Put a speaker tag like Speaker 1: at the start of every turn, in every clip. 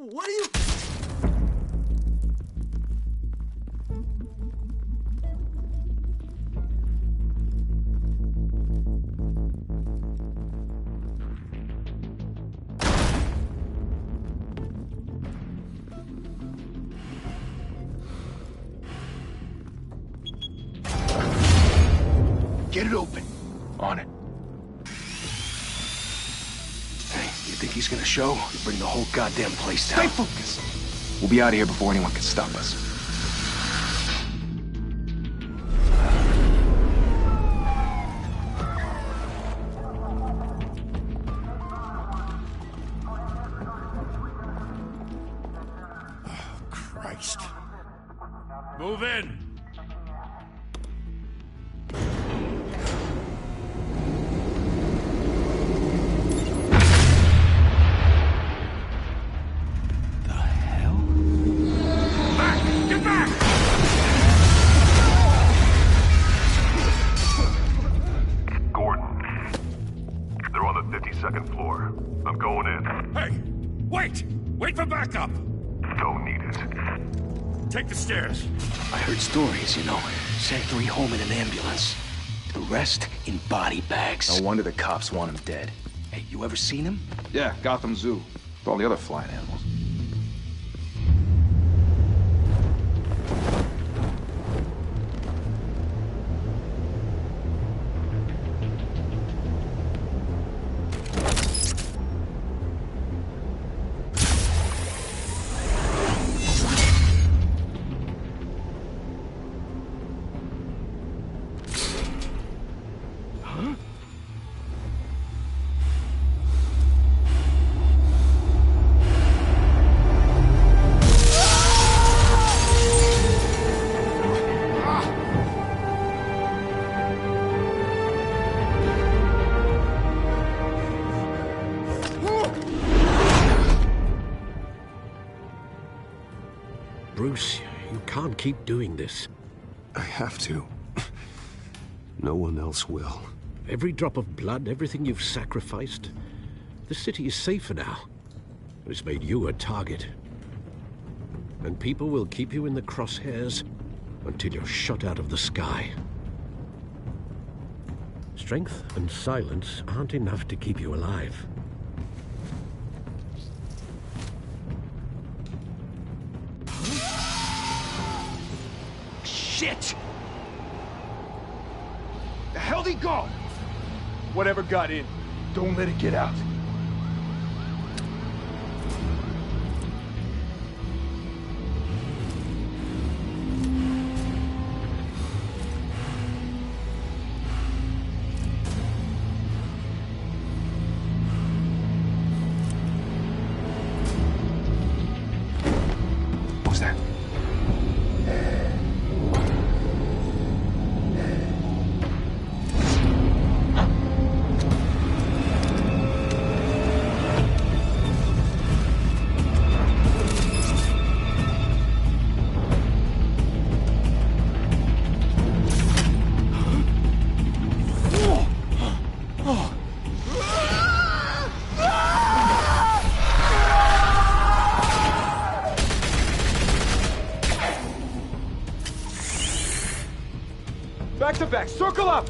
Speaker 1: What are you...
Speaker 2: Get it open.
Speaker 3: On it.
Speaker 2: Hey, you think he's gonna show? Bring the whole goddamn place down.
Speaker 3: Stay focused. We'll be out of here before anyone can stop us.
Speaker 2: Oh, Christ.
Speaker 4: Move in!
Speaker 5: Second floor. I'm going in.
Speaker 4: Hey! Wait! Wait for backup!
Speaker 5: Don't need it.
Speaker 4: Take the stairs.
Speaker 2: I heard stories, you know. Sent 3 home in an ambulance. The rest in body bags.
Speaker 3: No wonder the cops want him dead.
Speaker 2: Hey, you ever seen him?
Speaker 3: Yeah, Gotham Zoo. With all the other flying animals.
Speaker 6: Bruce, you can't keep doing this.
Speaker 7: I have to. No one else will.
Speaker 6: Every drop of blood, everything you've sacrificed. The city is safer now. It's made you a target. And people will keep you in the crosshairs until you're shot out of the sky. Strength and silence aren't enough to keep you alive.
Speaker 2: Shit!
Speaker 3: The hell'd he go? Whatever got in, don't let it get out. What was that? Back to back, circle up!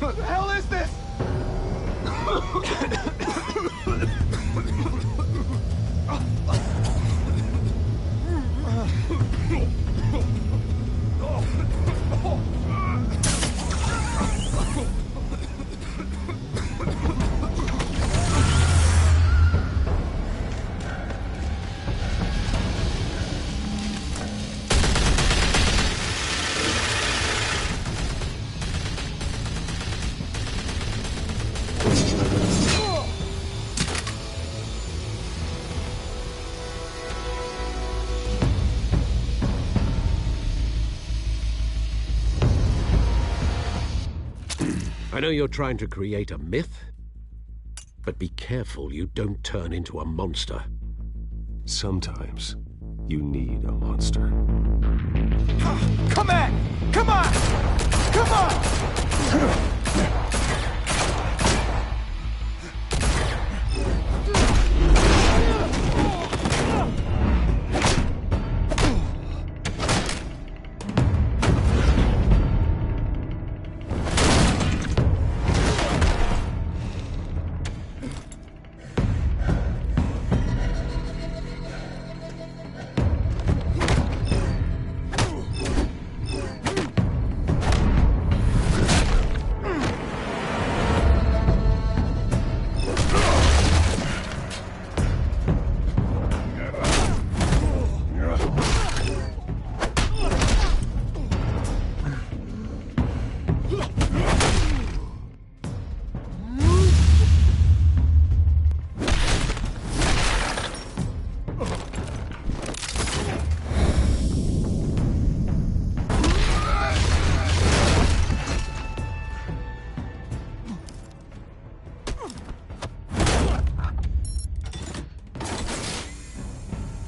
Speaker 3: What the hell is this?
Speaker 6: I know you're trying to create a myth, but be careful you don't turn into a monster.
Speaker 7: Sometimes, You need a monster.
Speaker 3: Come on! Come on! Come on!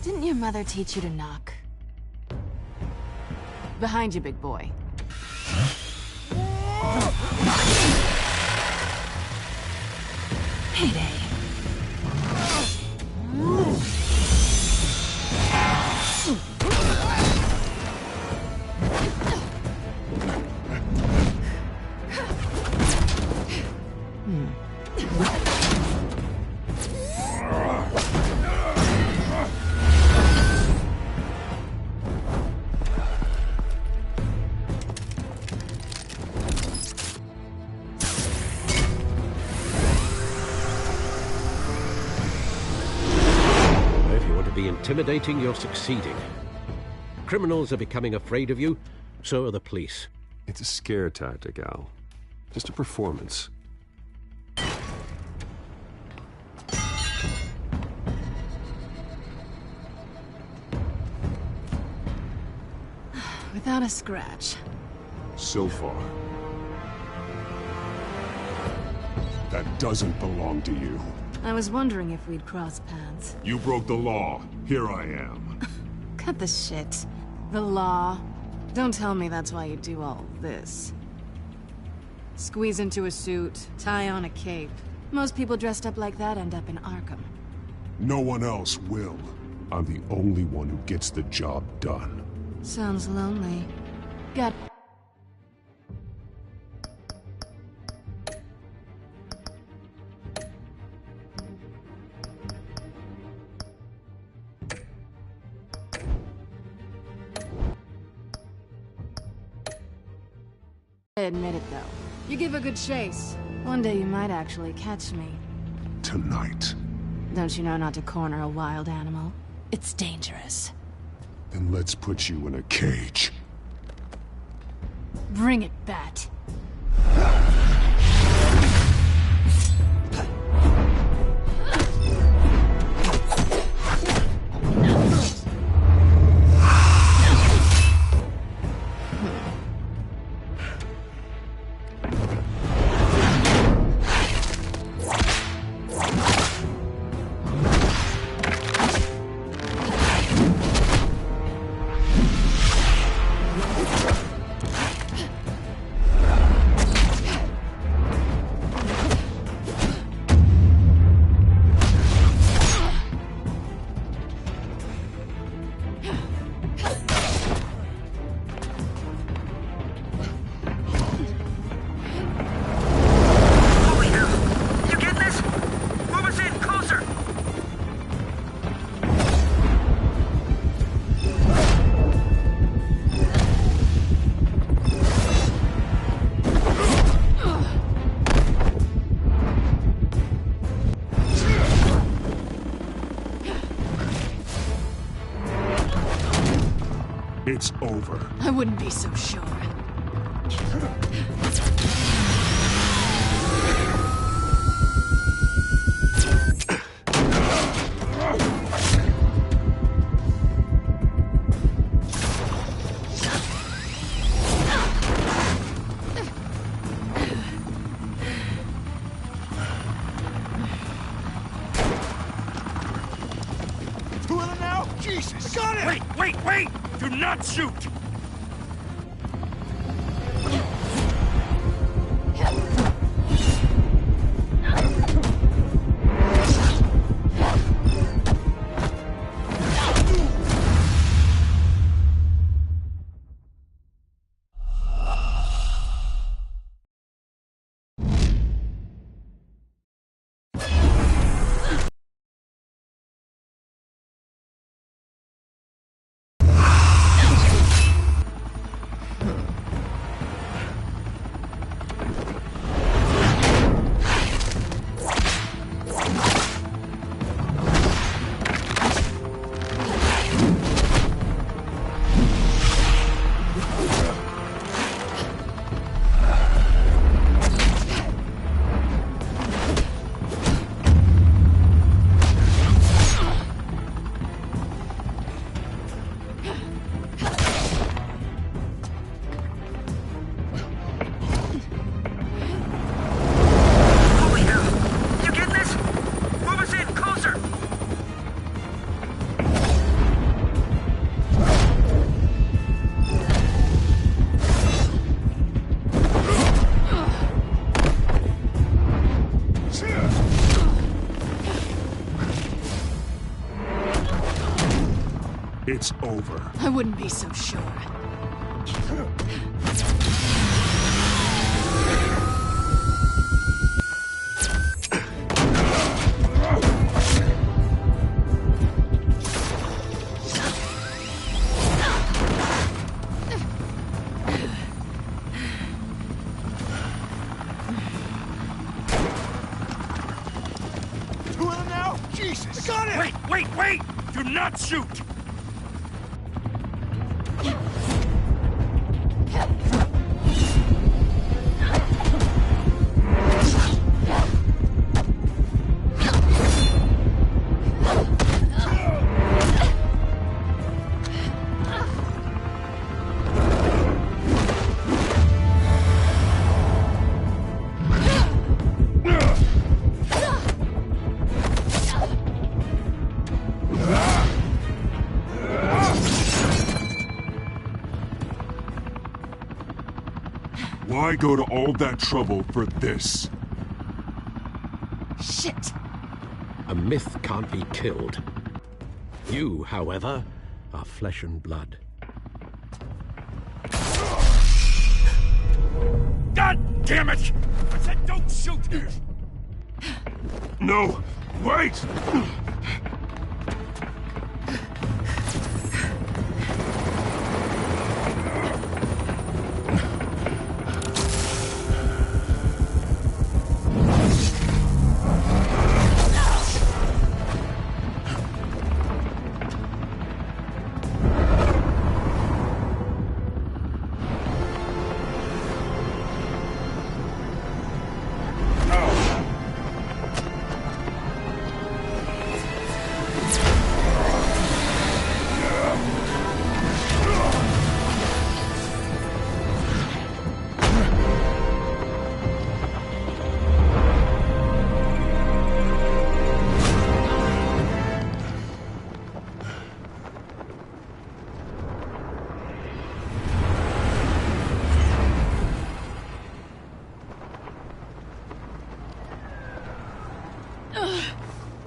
Speaker 1: Didn't your mother teach you to knock? Behind you, big boy. Payday.
Speaker 6: Intimidating, you're succeeding. Criminals are becoming afraid of you, so are the police.
Speaker 7: It's a scare tactic, Al. Just a performance.
Speaker 1: Without a scratch.
Speaker 8: So far. That doesn't belong to you.
Speaker 1: I was wondering if we'd cross paths.
Speaker 8: You broke the law. Here I am.
Speaker 1: Cut the shit. The law. Don't tell me that's why you do all this. Squeeze into a suit, tie on a cape. Most people dressed up like that end up in Arkham.
Speaker 8: No one else will. I'm the only one who gets the job done.
Speaker 1: Sounds lonely. Got... Admit it, though. You give a good chase. One day you might actually catch me.
Speaker 8: Tonight.
Speaker 1: Don't you know not to corner a wild animal? It's dangerous.
Speaker 8: Then let's put you in a cage.
Speaker 1: Bring it, Bat.
Speaker 8: It's over.
Speaker 1: I wouldn't be so sure.
Speaker 3: Two of them now? now! Jesus! Got it!
Speaker 4: Wait, wait, wait! Do not shoot!
Speaker 8: It's over.
Speaker 1: I wouldn't be so sure.
Speaker 3: Two of them now? Jesus! Got it!
Speaker 4: Wait, wait, wait! Do not shoot!
Speaker 8: Why go to all that trouble for this?
Speaker 1: Shit!
Speaker 6: A myth can't be killed. You, however, are flesh and blood.
Speaker 4: God damn it! I said don't shoot!
Speaker 8: No! Wait!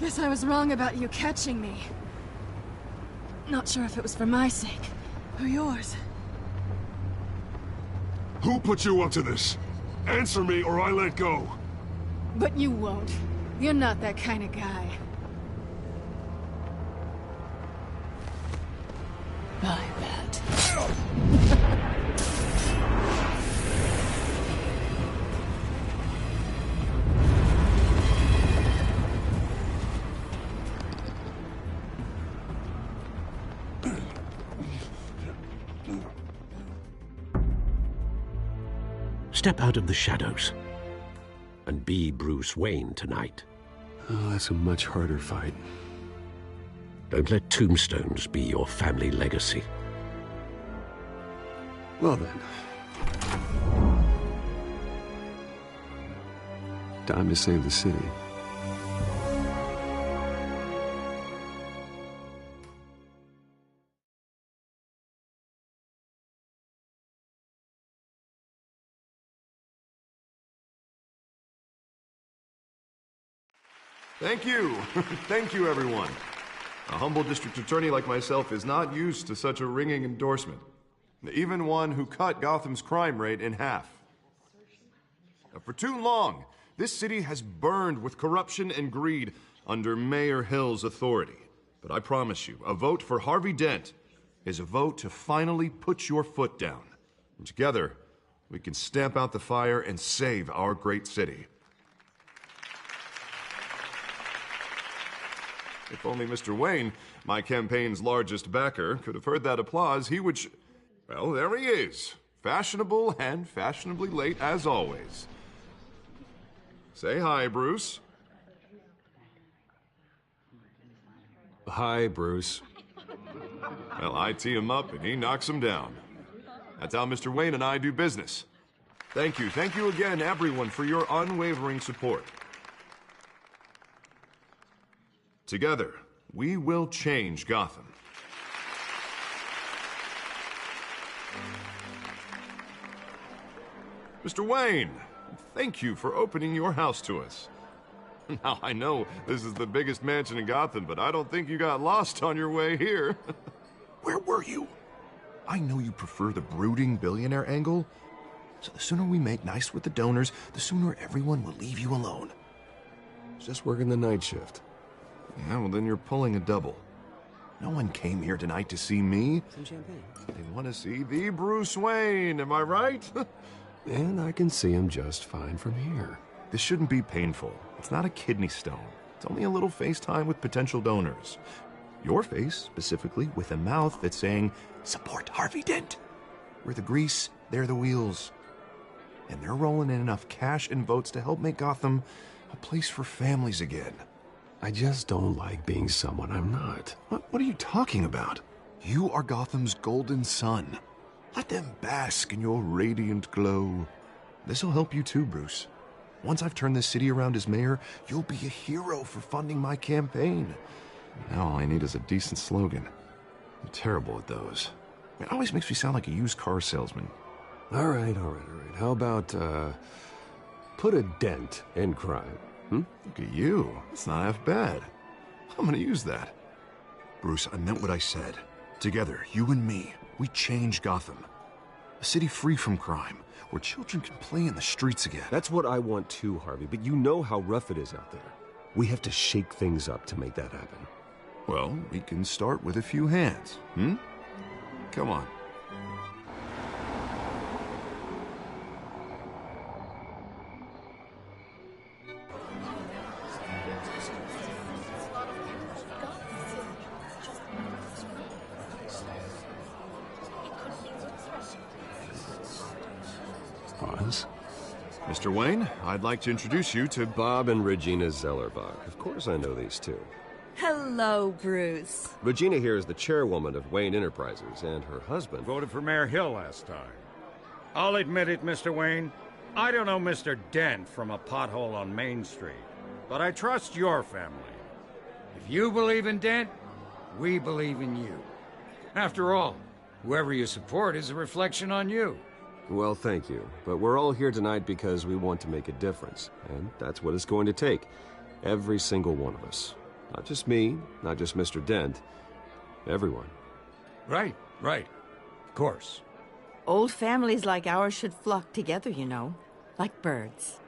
Speaker 1: Guess I was wrong about you catching me. Not sure if it was for my sake, or yours.
Speaker 8: Who put you up to this? Answer me or I let go.
Speaker 1: But you won't. You're not that kind of guy. I bet.
Speaker 6: Step out of the shadows and be Bruce Wayne tonight.
Speaker 7: Oh, that's a much harder fight.
Speaker 6: Don't let tombstones be your family legacy.
Speaker 7: Well then. Time to save the city.
Speaker 9: Thank you. Thank you, everyone. A humble district attorney like myself is not used to such a ringing endorsement. Even one who cut Gotham's crime rate in half. For too long, this city has burned with corruption and greed under Mayor Hill's authority. But I promise you, a vote for Harvey Dent is a vote to finally put your foot down. And together, we can stamp out the fire and save our great city. If only Mr. Wayne, my campaign's largest backer, could have heard that applause, he would well, there he is. Fashionable and fashionably late as always. Say hi, Bruce.
Speaker 7: Hi, Bruce.
Speaker 9: Well, I tee him up and he knocks him down. That's how Mr. Wayne and I do business. Thank you. Thank you again, everyone, for your unwavering support. Together, we will change Gotham. Mr. Wayne, thank you for opening your house to us. Now, I know this is the biggest mansion in Gotham, but I don't think you got lost on your way here. Where were you? I know you prefer the brooding billionaire angle, so the sooner we make nice with the donors, the sooner everyone will leave you alone.
Speaker 7: Just working the night shift.
Speaker 9: Yeah, well, then you're pulling a double. No one came here tonight to see me.
Speaker 7: Some champagne.
Speaker 9: They want to see the Bruce Wayne, am I right?
Speaker 7: And I can see him just fine from here.
Speaker 9: This shouldn't be painful. It's not a kidney stone. It's only a little FaceTime with potential donors. Your face, specifically, with a mouth that's saying, support Harvey Dent. We're the grease, they're the wheels. And they're rolling in enough cash and votes to help make Gotham a place for families again.
Speaker 7: I just don't like being someone I'm not.
Speaker 9: What are you talking about? You are Gotham's golden sun. Let them bask in your radiant glow. This'll help you too, Bruce. Once I've turned this city around as mayor, you'll be a hero for funding my campaign. Now all I need is a decent slogan. I'm terrible at those. It always makes me sound like a used car salesman.
Speaker 7: All right. How about, put a dent in crime?
Speaker 9: Look at you. It's not half bad. I'm gonna use that. Bruce, I meant what I said. Together, you and me, we change Gotham. A city free from crime, where children can play in the streets again.
Speaker 7: That's what I want too, Harvey, but you know how rough it is out there. We have to shake things up to make that happen.
Speaker 9: Well, we can start with a few hands, Come on.
Speaker 7: Pause.
Speaker 9: Mr. Wayne, I'd like to introduce you to
Speaker 7: Bob and Regina Zellerbach. Of course I know these two.
Speaker 10: Hello, Bruce.
Speaker 7: Regina here is the chairwoman of Wayne Enterprises, and her husband
Speaker 4: Voted for Mayor Hill last time. I'll admit it, Mr. Wayne. I don't know Mr. Dent from a pothole on Main Street, but I trust your family. If you believe in Dent, we believe in you. After all, whoever you support is a reflection on you.
Speaker 7: Well, thank you. But we're all here tonight because we want to make a difference. And that's what it's going to take. Every single one of us. Not just me, not just Mr. Dent. Everyone.
Speaker 4: Right. Of course.
Speaker 10: Old families like ours should flock together, you know. Like birds.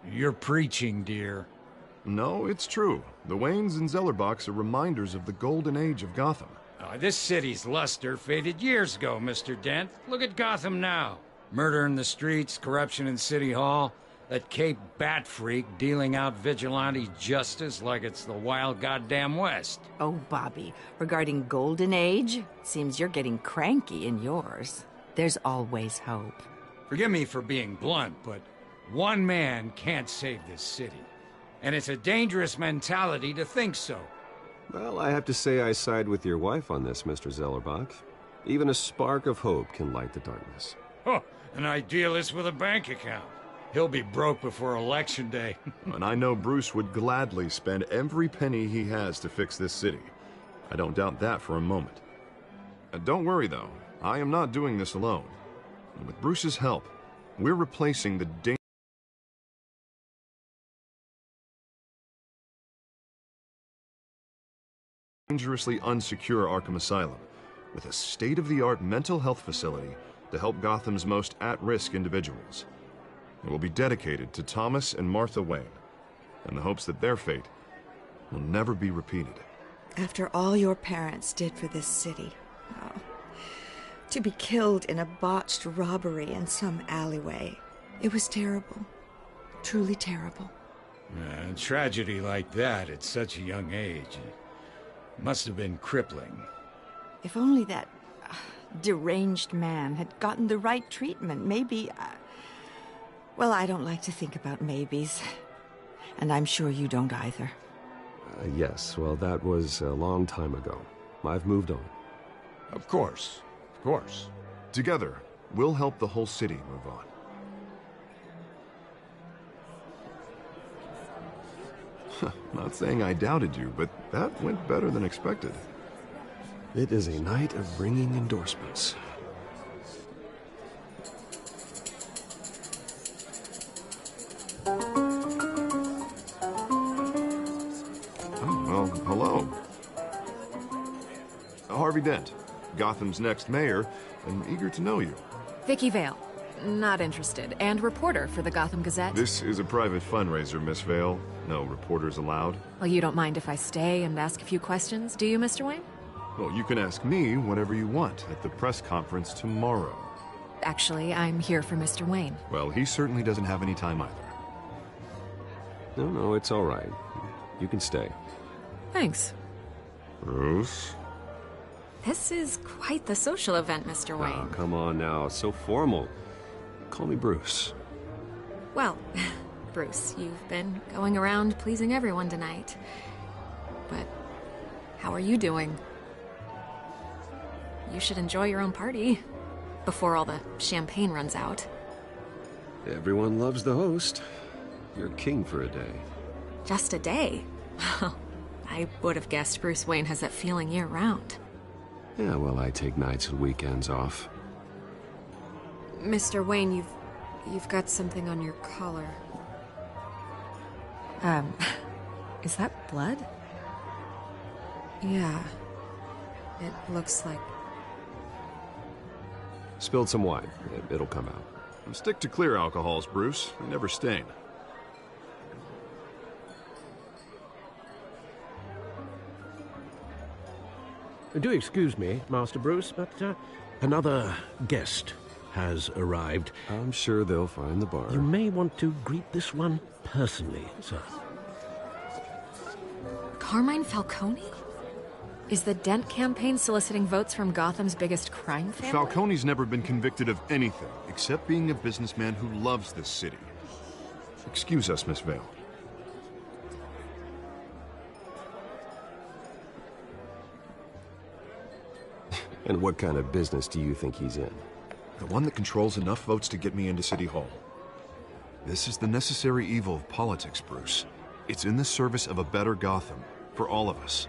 Speaker 4: You're preaching, dear.
Speaker 9: No, it's true. The Waynes and Zellerbachs are reminders of the golden age of Gotham.
Speaker 4: This city's luster faded years ago, Mr. Dent. Look at Gotham now. Murder in the streets, corruption in City Hall, that Cape Bat freak dealing out vigilante justice like it's the wild goddamn West.
Speaker 10: Oh, Bobby, regarding Golden Age, seems you're getting cranky in yours. There's always hope.
Speaker 4: Forgive me for being blunt, but one man can't save this city. And it's a dangerous mentality to think so.
Speaker 7: Well, I have to say I side with your wife on this, Mr. Zellerbach. Even a spark of hope can light the darkness.
Speaker 4: Oh, an idealist with a bank account. He'll be broke before Election Day.
Speaker 9: And I know Bruce would gladly spend every penny he has to fix this city. I don't doubt that for a moment. Don't worry, though. I am not doing this alone. With Bruce's help, we're replacing the dangerously unsecure Arkham Asylum with a state-of-the-art mental health facility to help Gotham's most at-risk individuals. It will be dedicated to Thomas and Martha Wayne, in the hopes that their fate will never be repeated.
Speaker 11: After all your parents did for this city, oh, to be killed in a botched robbery in some alleyway, it was terrible. Truly terrible.
Speaker 4: A tragedy like that at such a young age must have been crippling.
Speaker 10: If only that deranged man had gotten the right treatment, maybe... well, I don't like to think about maybes. And I'm sure you don't either.
Speaker 7: Yes, well, that was a long time ago. I've moved on.
Speaker 4: Of course. Of course.
Speaker 9: Together, we'll help the whole city move on. Not saying I doubted you, but that went better than expected.
Speaker 7: It is a night of ringing endorsements.
Speaker 9: Well, hello. Harvey Dent, Gotham's next mayor, and eager to know you.
Speaker 12: Vicky Vale. Not interested. And reporter for the Gotham Gazette.
Speaker 9: This is a private fundraiser, Miss Vale. No reporters allowed.
Speaker 12: Well, you don't mind if I stay and ask a few questions, do you, Mr. Wayne?
Speaker 9: Well, you can ask me whatever you want at the press conference tomorrow.
Speaker 12: Actually, I'm here for Mr. Wayne.
Speaker 9: Well, he certainly doesn't have any time either.
Speaker 7: No, it's all right. You can stay.
Speaker 12: Thanks.
Speaker 9: Bruce?
Speaker 12: This is quite the social event, Mr. Wayne.
Speaker 7: Oh, come on now. So formal. Call me Bruce.
Speaker 12: Well, Bruce, you've been going around pleasing everyone tonight. But how are you doing? You should enjoy your own party before all the champagne runs out.
Speaker 7: Everyone loves the host. You're king for a day.
Speaker 12: Just a day? I would have guessed Bruce Wayne has that feeling year-round.
Speaker 7: Yeah, well, I take nights and weekends off.
Speaker 12: Mr. Wayne, you've got something on your collar. Is that blood? Yeah. It looks like...
Speaker 7: Spilled some wine. It'll come out.
Speaker 9: Stick to clear alcohols, Bruce. They never stain.
Speaker 6: Do excuse me, Master Bruce, but another guest has arrived.
Speaker 7: I'm sure they'll find the bar.
Speaker 6: You may want to greet this one personally, sir.
Speaker 12: Carmine Falcone? Is the Dent campaign soliciting votes from Gotham's biggest crime family?
Speaker 9: Falcone's never been convicted of anything except being a businessman who loves this city. Excuse us, Miss Vale.
Speaker 7: And what kind of business do you think he's in?
Speaker 9: The one that controls enough votes to get me into City Hall. This is the necessary evil of politics, Bruce. It's in the service of a better Gotham, for all of us.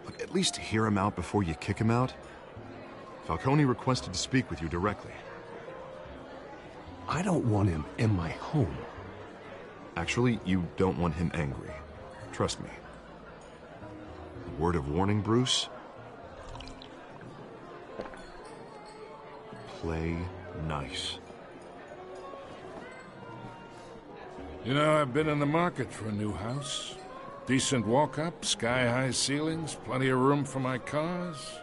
Speaker 9: Look, at least hear him out before you kick him out. Falcone requested to speak with you directly.
Speaker 6: I don't want him in my home.
Speaker 9: Actually, you don't want him angry. Trust me. A word of warning, Bruce. Play nice.
Speaker 13: You know, I've been in the market for a new house. Decent walk-up, sky-high ceilings, plenty of room for my cars.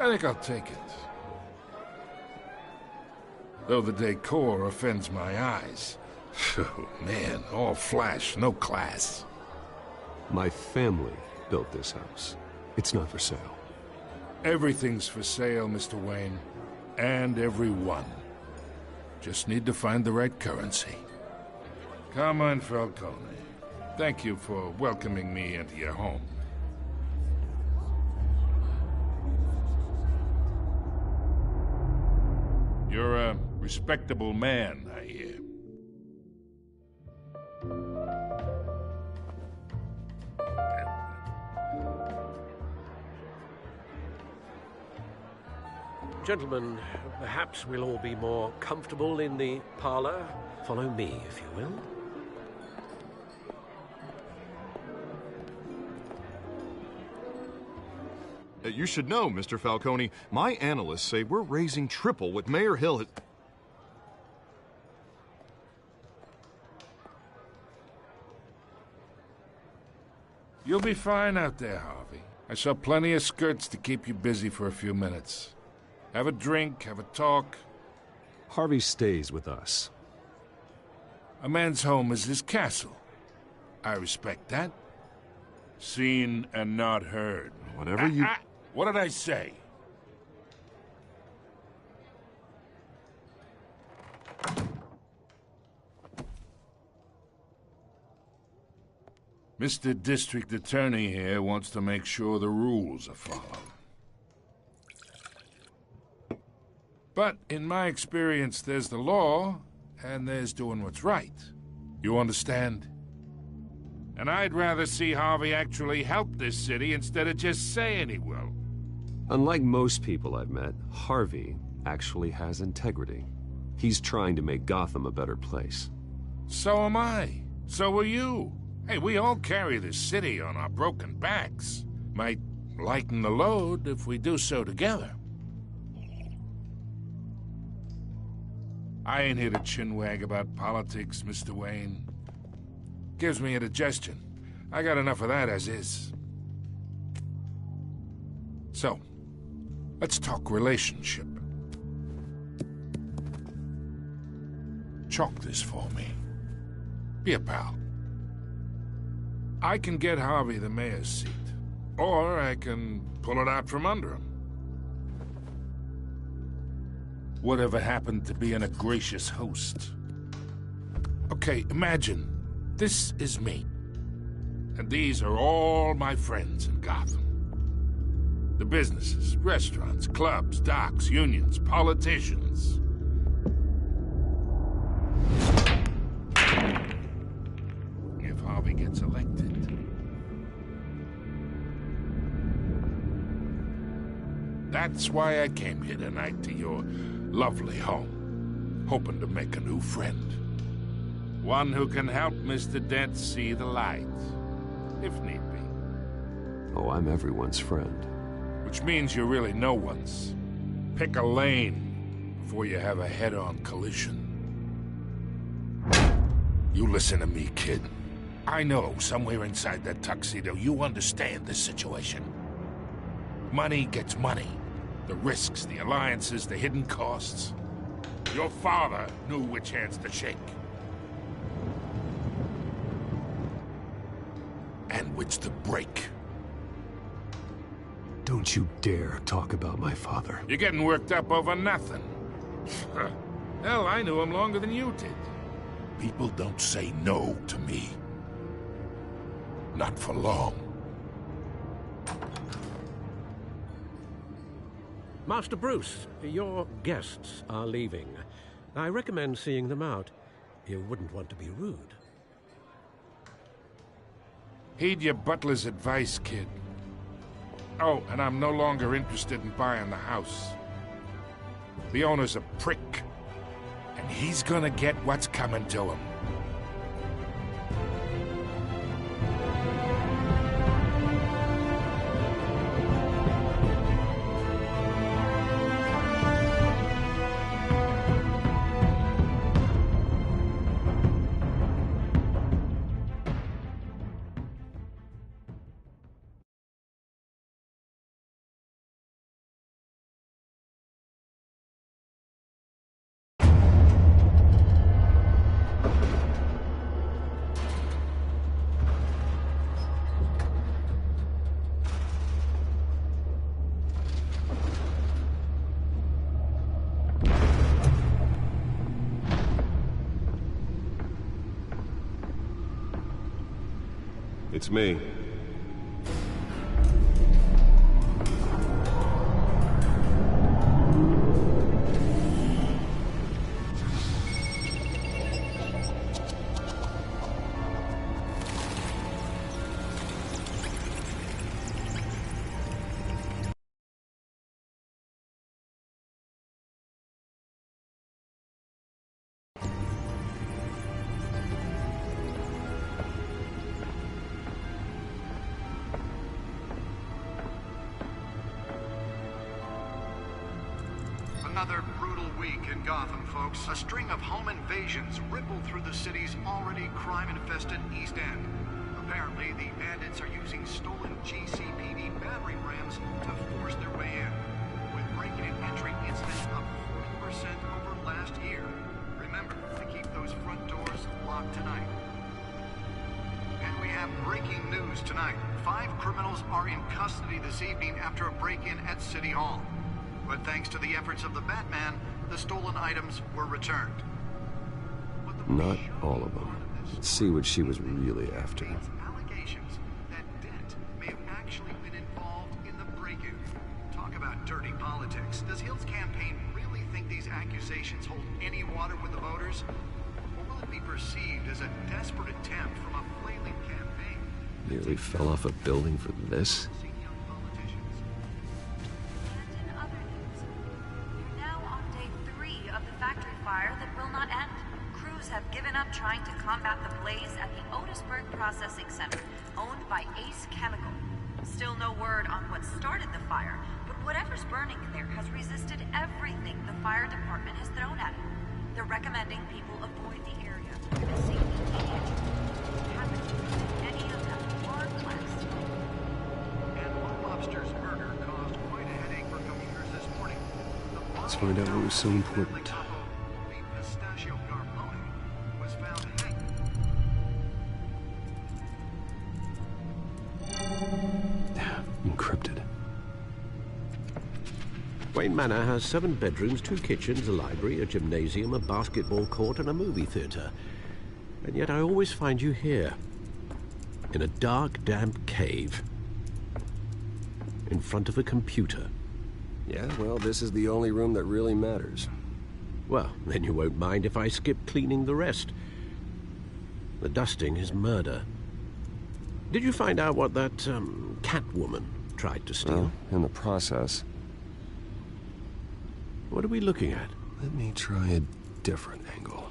Speaker 13: I think I'll take it. Though the decor offends my eyes. Oh, man, all flash, no class.
Speaker 7: My family built this house. It's not for sale.
Speaker 13: Everything's for sale, Mr. Wayne. And everyone. Just need to find the right currency. Carmine Falcone, thank you for welcoming me into your home. You're a respectable man, I hear.
Speaker 6: Gentlemen, perhaps we'll all be more comfortable in the parlor. Follow me, if you will.
Speaker 9: You should know, Mr. Falcone, my analysts say we're raising triple what Mayor Hill had...
Speaker 13: You'll be fine out there, Harvey. I saw plenty of skirts to keep you busy for a few minutes. Have a drink, have a talk.
Speaker 7: Harvey stays with us.
Speaker 13: A man's home is his castle. I respect that. Seen and not heard.
Speaker 9: Whatever you...
Speaker 13: What did I say? Mr. District Attorney here wants to make sure the rules are followed. But in my experience, there's the law, and there's doing what's right. You understand? And I'd rather see Harvey actually help this city instead of just saying he will.
Speaker 7: Unlike most people I've met, Harvey actually has integrity. He's trying to make Gotham a better place.
Speaker 13: So am I. So are you. Hey, we all carry this city on our broken backs. Might lighten the load if we do so together. I ain't here to chinwag about politics, Mr. Wayne. Gives me indigestion. I got enough of that as is. So, let's talk relationship. Chalk this for me. Be a pal. I can get Harvey the mayor's seat, or I can pull it out from under him. Whatever happened to being a gracious host? Okay, imagine this is me, and these are all my friends in Gotham. The businesses, restaurants, clubs, docks, unions, politicians. If Harvey gets elected. That's why I came here tonight to your lovely home, hoping to make a new friend. One who can help Mr. Dent see the light, if need be.
Speaker 7: Oh, I'm everyone's friend.
Speaker 13: Which means you're really no one's. Pick a lane before you have a head-on collision. You listen to me, kid. I know somewhere inside that tuxedo you understand this situation. Money gets money. The risks, the alliances, the hidden costs. Your father knew which hands to shake. And which to break.
Speaker 6: Don't you dare talk about my father.
Speaker 13: You're getting worked up over nothing. Hell, I knew him longer than you did. People don't say no to me. Not for long.
Speaker 6: Master Bruce, your guests are leaving. I recommend seeing them out. You wouldn't want to be rude.
Speaker 13: Heed your butler's advice, kid. Oh, and I'm no longer interested in buying the house. The owner's a prick, and he's gonna get what's coming to him.
Speaker 7: It's me.
Speaker 14: another brutal week in Gotham, folks. A string of home invasions rippled through the city's already crime-infested East End. Apparently, the bandits are using stolen GCPD battering rams to force their way in, with break-in and entry incidents up 40% over last year. Remember to keep those front doors locked tonight. And we have breaking news tonight. 5 criminals are in custody this evening after a break-in at City Hall. But thanks to the efforts of the Batman, the stolen items were returned.
Speaker 7: Not all of them. Let's see what she was really after.
Speaker 14: Allegations that Dent may have actually been involved in the break-in. Talk about dirty politics. Does Hill's campaign really think these accusations hold any water with the voters? Or will it be perceived as a desperate attempt from a flailing campaign?
Speaker 7: Nearly fell off a building for this?
Speaker 15: Have given up trying to combat the blaze at the Otisburg Processing Center, owned by Ace Chemical. Still no word on what started the fire, but whatever's burning there has resisted everything the fire department has thrown at it. They're recommending people avoid the area. The safety can't happen to any of them are blessed.
Speaker 14: And Lobster's murder caused quite a headache for commuters this morning.
Speaker 7: Let's find out what was so important. Encrypted.
Speaker 6: Wayne Manor has 7 bedrooms, 2 kitchens, a library, a gymnasium, a basketball court, and a movie theater. And yet I always find you here, in a dark, damp cave, in front of a computer.
Speaker 7: Yeah, well, this is the only room that really matters.
Speaker 6: Well, then you won't mind if I skip cleaning the rest. The dusting is murder. Did you find out what that, Catwoman tried to steal?
Speaker 7: Well, in the process.
Speaker 6: What are we looking at?
Speaker 7: Let me try a different angle.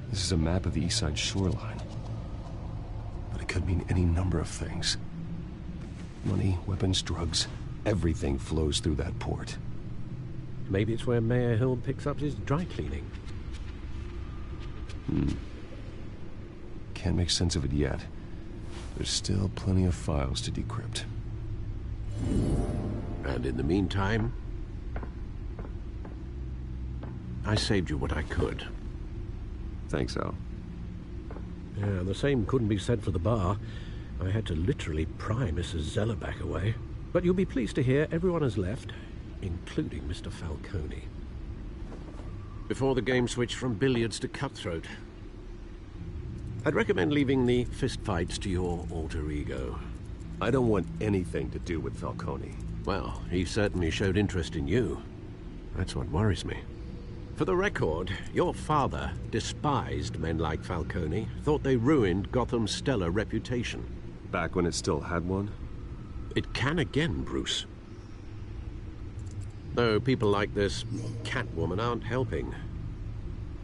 Speaker 7: This is a map of the East Side shoreline. But it could mean any number of things. Money, weapons, drugs, everything flows through that port.
Speaker 6: Maybe it's where Mayor Hill picks up his dry cleaning.
Speaker 7: Can't make sense of it yet. There's still plenty of files to decrypt.
Speaker 6: And in the meantime, I saved you what I could.
Speaker 7: Thanks, Al.
Speaker 6: Yeah, the same couldn't be said for the bar. I had to literally pry Mrs. Zellerback away. But you'll be pleased to hear everyone has left, including Mr. Falcone. Before the game switched from billiards to cutthroat. I'd recommend leaving the fistfights to your alter ego.
Speaker 7: I don't want anything to do with Falcone.
Speaker 6: Well, he certainly showed interest in you. That's what worries me. For the record, your father despised men like Falcone, thought they ruined Gotham's stellar reputation.
Speaker 7: Back when it still had one?
Speaker 6: It can again, Bruce. Though people like this Catwoman aren't helping.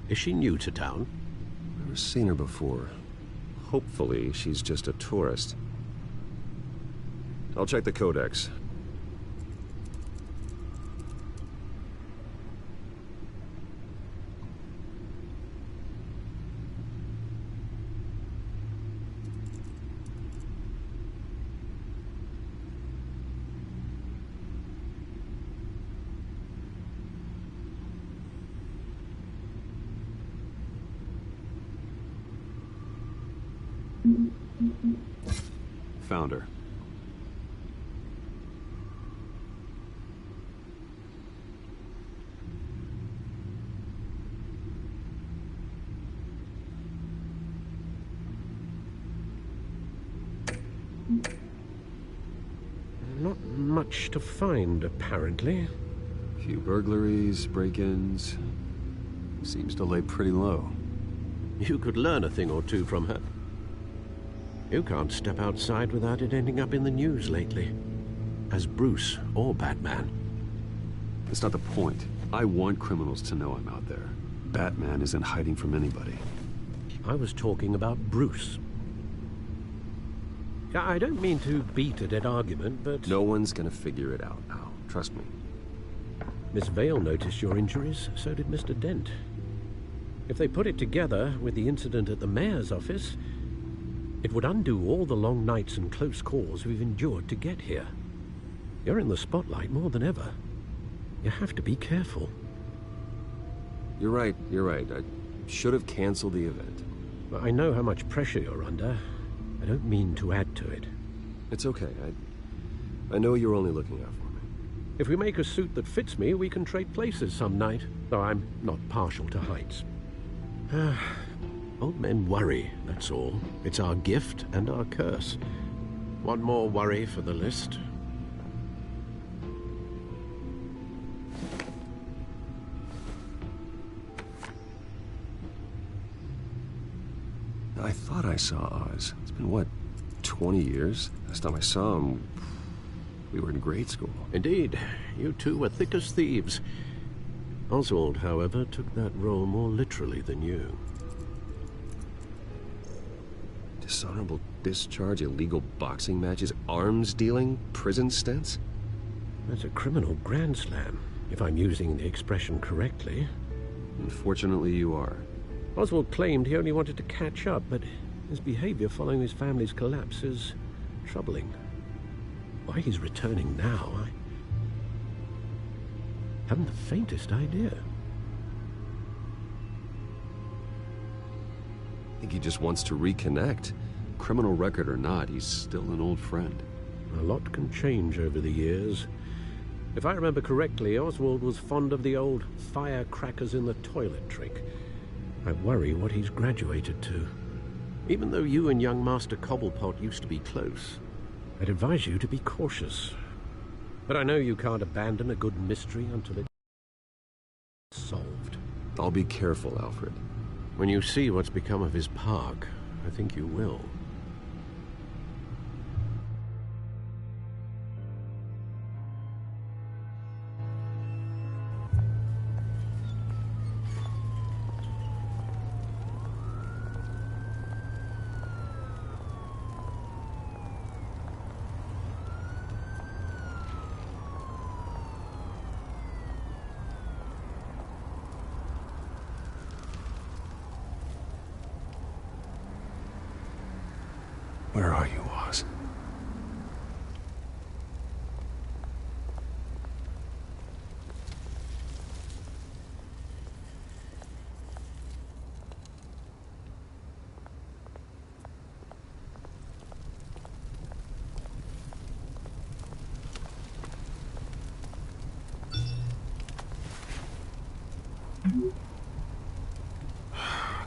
Speaker 6: Is she new to town?
Speaker 7: Never seen her before. Hopefully, she's just a tourist. I'll check the codex. Found her.
Speaker 6: Not much to find, apparently.
Speaker 7: Few burglaries, break-ins. Seems to lay pretty low.
Speaker 6: You could learn a thing or two from her. You can't step outside without it ending up in the news lately. As Bruce or Batman.
Speaker 7: That's not the point. I want criminals to know I'm out there. Batman isn't hiding from anybody.
Speaker 6: I was talking about Bruce. I don't mean to beat a dead argument, but...
Speaker 7: No one's gonna figure it out now. Trust me.
Speaker 6: Miss Vale noticed your injuries, so did Mr. Dent. If they put it together with the incident at the mayor's office, it would undo all the long nights and close calls we've endured to get here. You're in the spotlight more than ever. You have to be careful.
Speaker 7: You're right. I should have canceled the event.
Speaker 6: I know how much pressure you're under. I don't mean to add to it.
Speaker 7: It's okay. I know you're only looking out for me.
Speaker 6: If we make a suit that fits me, we can trade places some night, though I'm not partial to heights. Old men worry, that's all. It's our gift and our curse. One more worry for the list.
Speaker 7: I thought I saw Oz. It's been, what, 20 years? Last time I saw him, we were in grade school.
Speaker 6: Indeed. You two were thick as thieves. Oswald, however, took that role more literally than you.
Speaker 7: Dishonorable discharge, illegal boxing matches, arms dealing, prison stints?
Speaker 6: That's a criminal grand slam, if I'm using the expression correctly.
Speaker 7: Unfortunately, you are.
Speaker 6: Oswald claimed he only wanted to catch up, but his behavior following his family's collapse is troubling. Why he's returning now, I haven't the faintest idea.
Speaker 7: I think he just wants to reconnect. Criminal record or not, he's still an old friend.
Speaker 6: A lot can change over the years. If I remember correctly, Oswald was fond of the old firecrackers in the toilet trick. I worry what he's graduated to. Even though you and young Master Cobblepot used to be close, I'd advise you to be cautious. But I know you can't abandon a good mystery until it's solved.
Speaker 7: I'll be careful, Alfred.
Speaker 6: When you see what's become of his park, I think you will.
Speaker 7: Where are you, Oz?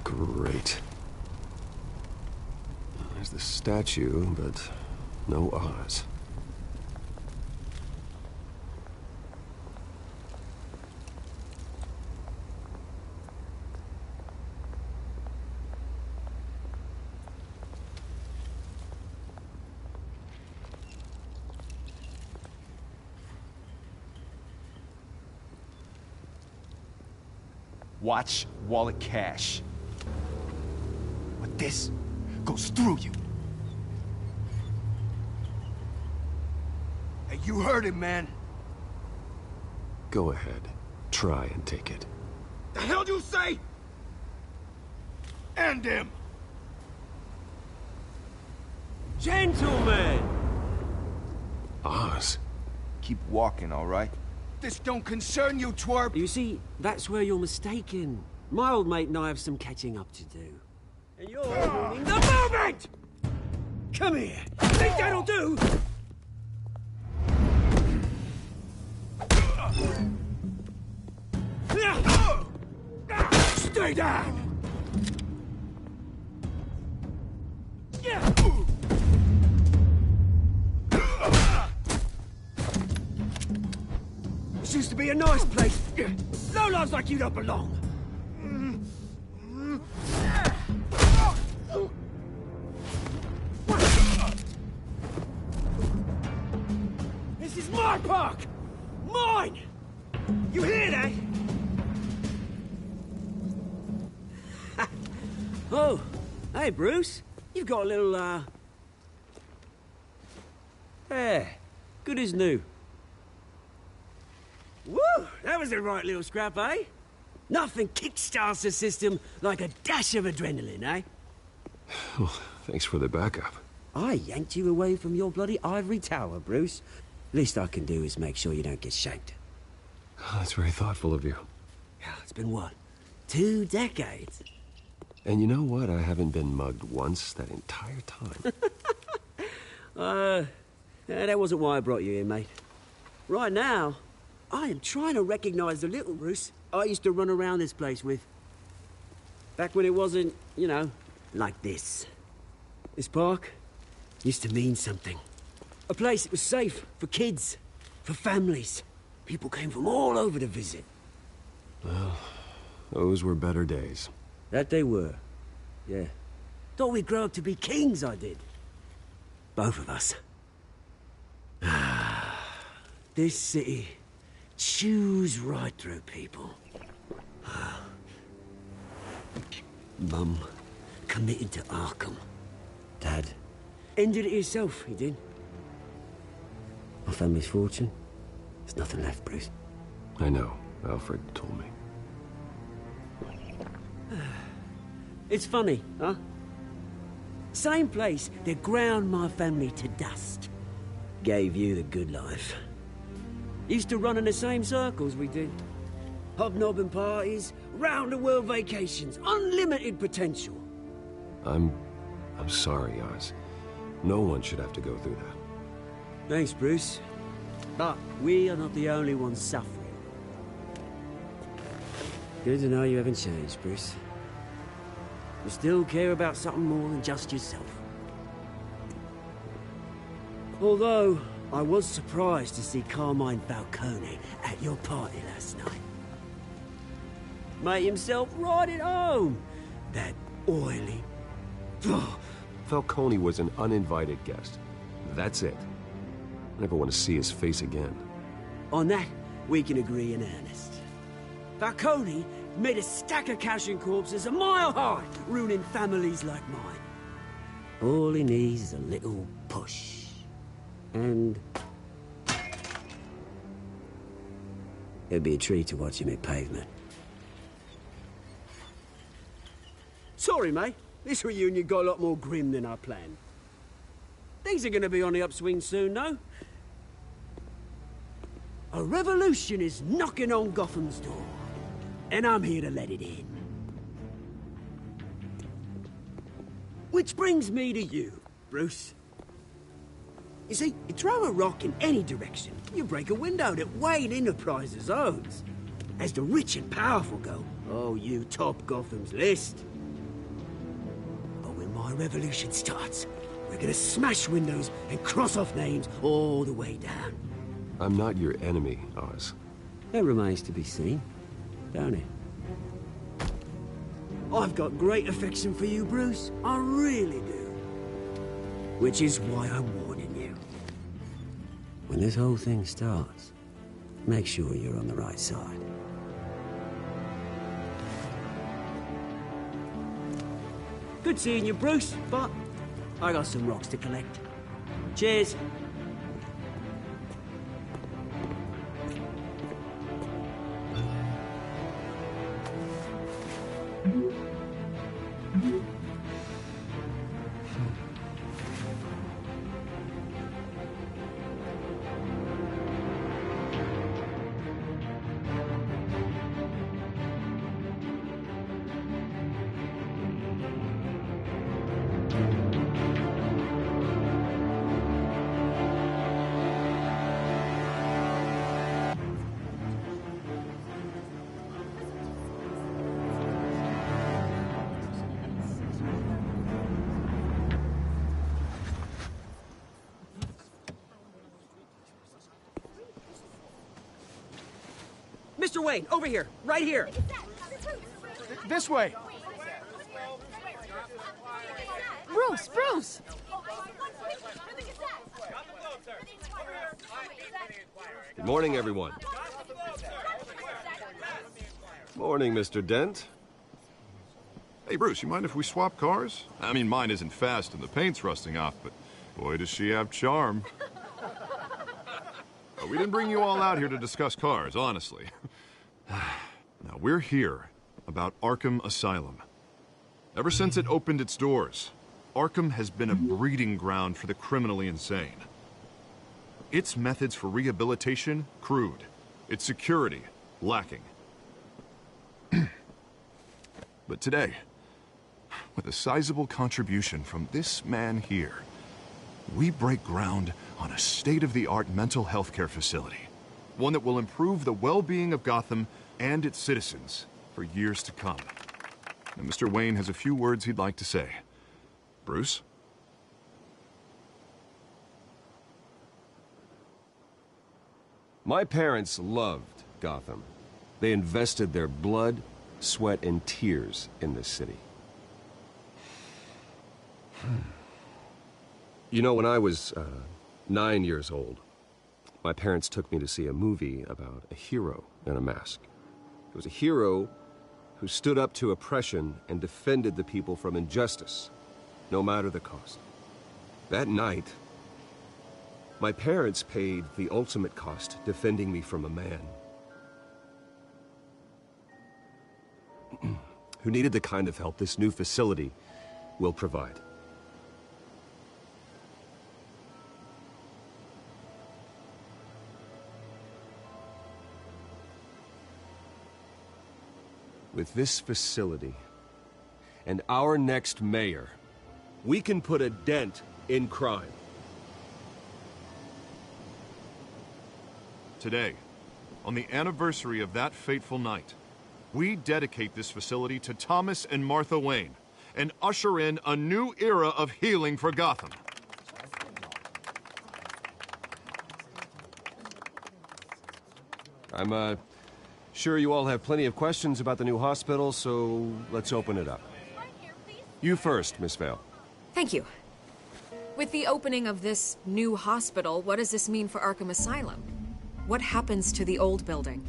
Speaker 7: Great. There's the statue, but no Oz.
Speaker 3: Watch wallet cash. But this goes through you. Hey, you heard it, man.
Speaker 7: Go ahead. Try and take it.
Speaker 3: The hell do you say? End him!
Speaker 2: Gentlemen!
Speaker 7: Oz.
Speaker 3: Keep walking, all right? This don't concern you, twerp!
Speaker 2: You see, that's where you're mistaken. My old mate and I have some catching up to do. And you're ruining the moment! Come here! Think that'll do?
Speaker 3: Stay down!
Speaker 2: This used to be a nice place. Lowlifes like you don't belong. Oh, hey, Bruce. You've got a little, hair. Good as new. Woo! That was a right little scrap, eh? Nothing kickstarts the system like a dash of adrenaline, eh?
Speaker 7: Well, thanks for the backup.
Speaker 2: I yanked you away from your bloody ivory tower, Bruce. Least I can do is make sure you don't get shanked.
Speaker 7: Oh, that's very thoughtful of you.
Speaker 2: Yeah, it's been what? 2 decades?
Speaker 7: And you know what? I haven't been mugged once that entire time.
Speaker 2: That wasn't why I brought you here, mate. Right now, I am trying to recognize the little Bruce I used to run around this place with. Back when it wasn't, you know, like this. This park used to mean something. A place that was safe for kids, for families. People came from all over to visit.
Speaker 7: Well, those were better days.
Speaker 2: That they were, yeah. Thought we'd grow up to be kings, I did. Both of us. This city chews right through people. Mum committed to Arkham. Dad ended it himself, he did. My family's fortune, there's nothing left, Bruce.
Speaker 7: I know. Alfred told me.
Speaker 2: It's funny, huh? Same place that ground my family to dust. Gave you the good life. Used to run in the same circles we did. Hobnobbing parties, round-the-world vacations, unlimited potential.
Speaker 7: I'm sorry, Oz. No one should have to go through that.
Speaker 2: Thanks, Bruce. But we are not the only ones suffering. Good to know you haven't changed, Bruce. You still care about something more than just yourself. Although, I was surprised to see Carmine Falcone at your party last night. Made himself right at home. That oily...
Speaker 7: Falcone was an uninvited guest. That's it. I never want to see his face again.
Speaker 2: On that, we can agree in earnest. Falcone made a stack of cash and corpses a mile high, ruining families like mine. All he needs is a little push. And... it'd be a treat to watch him hit pavement. Sorry, mate. This reunion got a lot more grim than I planned. Things are gonna be on the upswing soon, though. A revolution is knocking on Gotham's door. And I'm here to let it in. Which brings me to you, Bruce. You see, you throw a rock in any direction, you break a window that Wayne Enterprises owns. As the rich and powerful go, oh, you top Gotham's list. But when my revolution starts, we're gonna smash windows and cross off names all the way down.
Speaker 7: I'm not your enemy, Oz.
Speaker 2: That remains to be seen, don't it? I've got great affection for you, Bruce. I really do. Which is why I'm warning you. When this whole thing starts, make sure you're on the right side. Good seeing you, Bruce, but I got some rocks to collect. Cheers. Mr. Wayne, over here, right here.
Speaker 3: This way.
Speaker 1: Bruce, Bruce!
Speaker 7: Good morning, everyone. Morning, Mr. Dent.
Speaker 9: Hey, Bruce, you mind if we swap cars? I mean, mine isn't fast and the paint's rusting off, but boy, does she have charm. We didn't bring you all out here to discuss cars, honestly. Now, we're here about Arkham Asylum. Ever since it opened its doors, Arkham has been a breeding ground for the criminally insane. Its methods for rehabilitation, crude. Its security, lacking. But today, with a sizable contribution from this man here, we break ground on a state-of-the-art mental health care facility. One that will improve the well-being of Gotham and its citizens for years to come. And Mr. Wayne has a few words he'd like to say. Bruce?
Speaker 7: My parents loved Gotham. They invested their blood, sweat, and tears in this city. You know, when I was 9 years old, my parents took me to see a movie about a hero in a mask. It was a hero who stood up to oppression and defended the people from injustice, no matter the cost. That night, my parents paid the ultimate cost defending me from a man who needed the kind of help this new facility will provide. With this facility and our next mayor, we can put a dent in crime.
Speaker 9: Today, on the anniversary of that fateful night, we dedicate this facility to Thomas and Martha Wayne and usher in a new era of healing for Gotham.
Speaker 7: I'm sure you all have plenty of questions about the new hospital, so let's open it up. You first, Miss Vale.
Speaker 12: Thank you. With the opening of this new hospital, what does this mean for Arkham Asylum? What happens to the old building?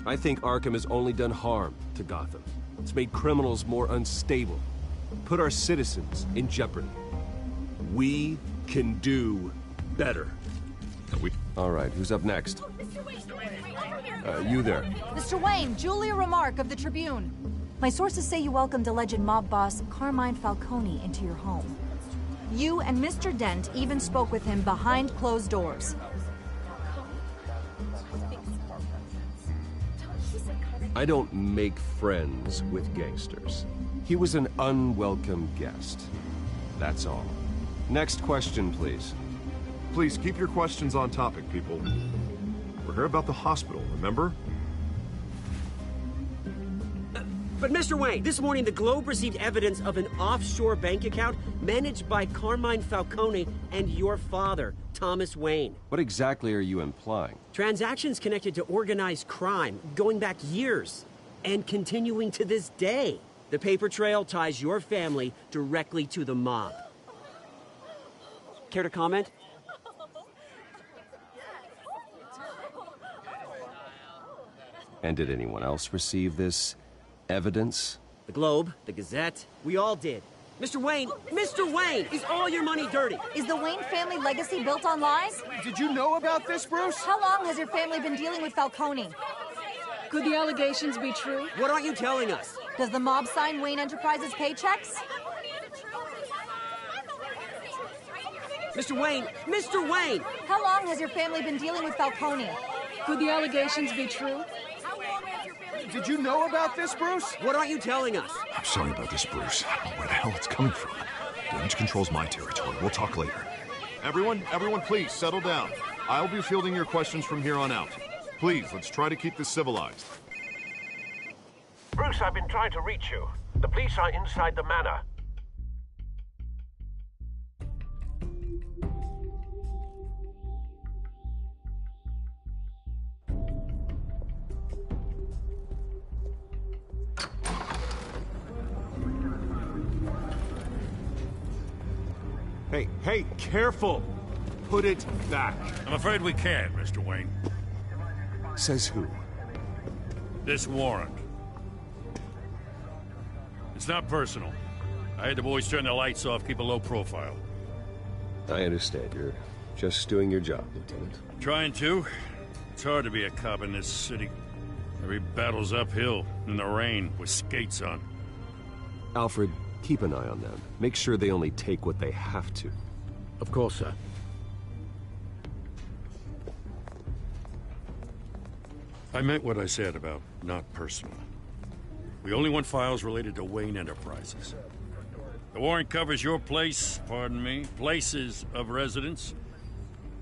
Speaker 7: I think Arkham has only done harm to Gotham. It's made criminals more unstable, put our citizens in jeopardy. We can do better. All right, who's up next? You there.
Speaker 16: Mr. Wayne, Julia Remark of the Tribune. My sources say you welcomed alleged mob boss Carmine Falcone into your home. You and Mr. Dent even spoke with him behind closed doors.
Speaker 7: I don't make friends with gangsters. He was an unwelcome guest. That's all. Next question, please.
Speaker 9: Please keep your questions on topic, people. We're here about the hospital, remember?
Speaker 2: But Mr. Wayne, this morning the Globe received evidence of an offshore bank account managed by Carmine Falcone and your father, Thomas Wayne.
Speaker 7: What exactly are you implying?
Speaker 2: Transactions connected to organized crime, going back years, and continuing to this day. The paper trail ties your family directly to the mob. Care to comment?
Speaker 7: And did anyone else receive this evidence?
Speaker 2: The Globe, the Gazette, we all did. Mr. Wayne, is all your money dirty?
Speaker 16: Is the Wayne family legacy built on lies?
Speaker 3: Did you know about this, Bruce?
Speaker 16: How long has your family been dealing with Falcone?
Speaker 1: Could the allegations be true?
Speaker 2: What aren't you telling us?
Speaker 16: Does the mob sign Wayne Enterprises paychecks?
Speaker 2: Mr. Wayne!
Speaker 16: How long has your family been dealing with Falcone?
Speaker 1: Could the allegations be true?
Speaker 3: Did you know about this, Bruce?
Speaker 2: What aren't you telling us?
Speaker 9: I'm sorry about this, Bruce. I don't know where the hell it's coming from. Damage control's my territory. We'll talk later. Everyone, please, settle down. I'll be fielding your questions from here on out. Please, let's try to keep this civilized.
Speaker 17: Bruce, I've been trying to reach you. The police are inside the manor.
Speaker 7: Hey, careful! Put it back.
Speaker 4: I'm afraid we can't, Mr. Wayne.
Speaker 7: Says who?
Speaker 18: This warrant. It's not personal. I had the boys turn the lights off, keep a low profile.
Speaker 7: I understand. You're just doing your job, Lieutenant.
Speaker 18: Trying to. It's hard to be a cop in this city. Every battle's uphill, in the rain, with skates on.
Speaker 7: Alfred, keep an eye on them. Make sure they only take what they have to.
Speaker 6: Of course, sir.
Speaker 18: I meant what I said about not personal. We only want files related to Wayne Enterprises. The warrant covers your place, pardon me, places of residence,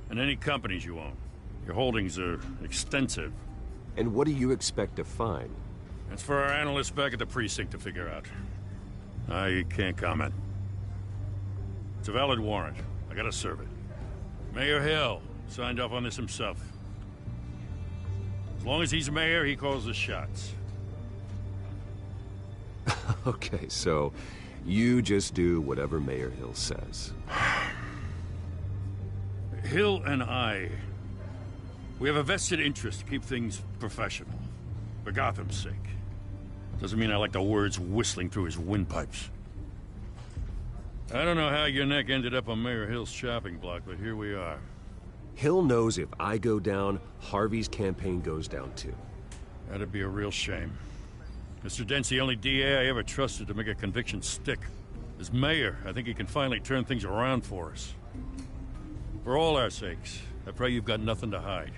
Speaker 18: and any companies you own. Your holdings are extensive.
Speaker 7: And what do you expect to find?
Speaker 18: That's for our analysts back at the precinct to figure out. I can't comment. It's a valid warrant. I gotta serve it. Mayor Hill signed off on this himself. As long as he's mayor, he calls the shots.
Speaker 7: Okay, so you just do whatever Mayor Hill says.
Speaker 18: Hill and I, we have a vested interest to keep things professional. For Gotham's sake. Doesn't mean I like the words whistling through his windpipes. I don't know how your neck ended up on Mayor Hill's shopping block, but here we are.
Speaker 7: Hill knows if I go down, Harvey's campaign goes down too.
Speaker 18: That'd be a real shame. Mr. Dent's the only DA I ever trusted to make a conviction stick. As mayor, I think he can finally turn things around for us. For all our sakes, I pray you've got nothing to hide.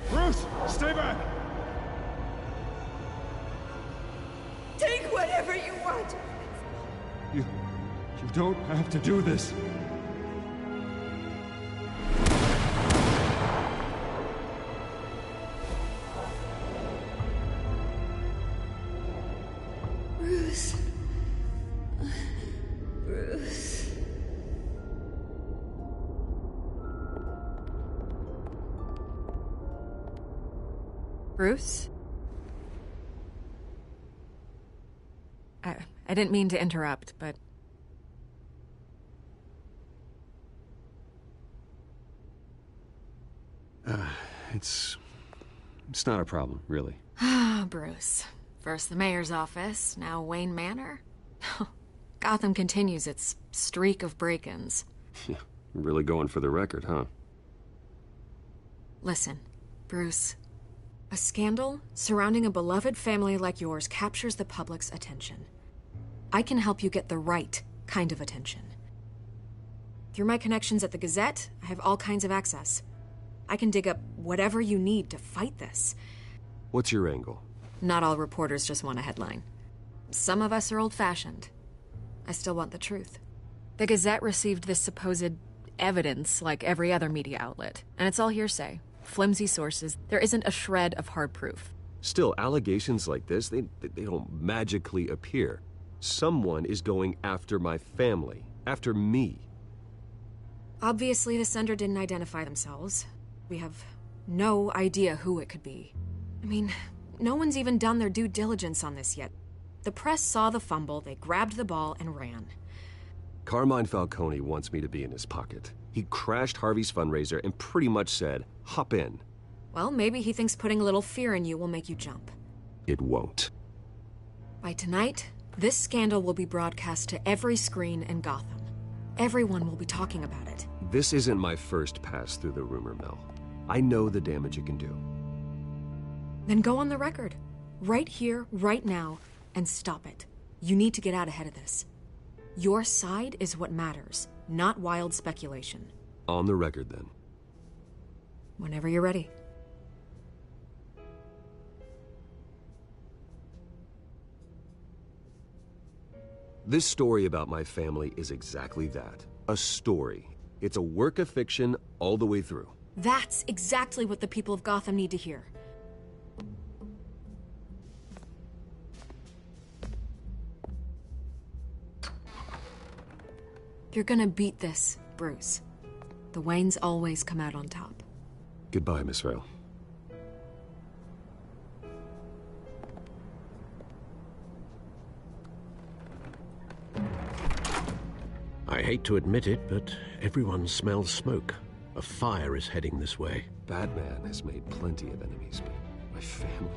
Speaker 3: Bruce, stay back!
Speaker 11: Take whatever you want.
Speaker 3: You don't have to do this.
Speaker 11: Bruce. Bruce.
Speaker 12: Bruce? I didn't mean to interrupt, but...
Speaker 7: It's not a problem, really.
Speaker 12: Ah, Bruce. First the mayor's office, now Wayne Manor. Gotham continues its streak of break-ins.
Speaker 7: Yeah, really going for the record, huh?
Speaker 12: Listen, Bruce. A scandal surrounding a beloved family like yours captures the public's attention. I can help you get the right kind of attention. Through my connections at the Gazette, I have all kinds of access. I can dig up whatever you need to fight this.
Speaker 7: What's your angle?
Speaker 12: Not all reporters just want a headline. Some of us are old-fashioned. I still want the truth. The Gazette received this supposed evidence like every other media outlet, and it's all hearsay. Flimsy sources. There isn't a shred of hard proof.
Speaker 7: Still, allegations like this, they don't magically appear. Someone is going after my family. After me.
Speaker 12: Obviously, the sender didn't identify themselves. We have no idea who it could be. I mean, no one's even done their due diligence on this yet. The press saw the fumble, they grabbed the ball and ran.
Speaker 7: Carmine Falcone wants me to be in his pocket. He crashed Harvey's fundraiser and pretty much said, hop in.
Speaker 12: Well, maybe he thinks putting a little fear in you will make you jump.
Speaker 7: It won't.
Speaker 12: By tonight, this scandal will be broadcast to every screen in Gotham. Everyone will be talking about it.
Speaker 7: This isn't my first pass through the rumor mill. I know the damage it can do.
Speaker 12: Then go on the record. Right here, right now, and stop it. You need to get out ahead of this. Your side is what matters, not wild speculation.
Speaker 7: On the record, then.
Speaker 12: Whenever you're ready.
Speaker 7: This story about my family is exactly that. A story. It's a work of fiction all the way through.
Speaker 12: That's exactly what the people of Gotham need to hear. You're gonna beat this, Bruce. The Waynes always come out on top.
Speaker 7: Goodbye, Miss Vale.
Speaker 6: I hate to admit it, but everyone smells smoke. A fire is heading this way.
Speaker 7: Batman has made plenty of enemies, but my family...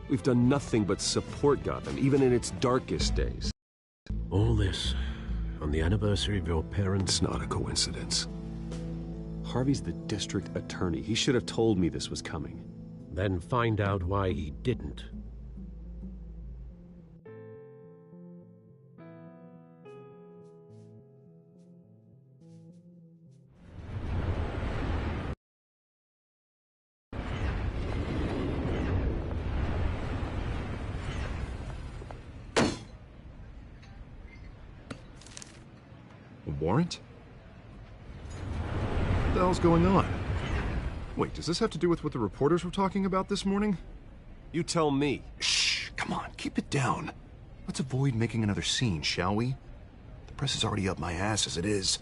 Speaker 7: We've done nothing but support Gotham, even in its darkest days.
Speaker 6: All this on the anniversary of your parents'
Speaker 7: It's not a coincidence. Harvey's the district attorney. He should have told me this was coming.
Speaker 6: Then find out why he didn't.
Speaker 9: A warrant? What the hell's going on? Wait, does this have to do with what the reporters were talking about this morning?
Speaker 7: You tell me.
Speaker 9: Shh, come on, keep it down. Let's avoid making another scene, shall we? The press is already up my ass as it is.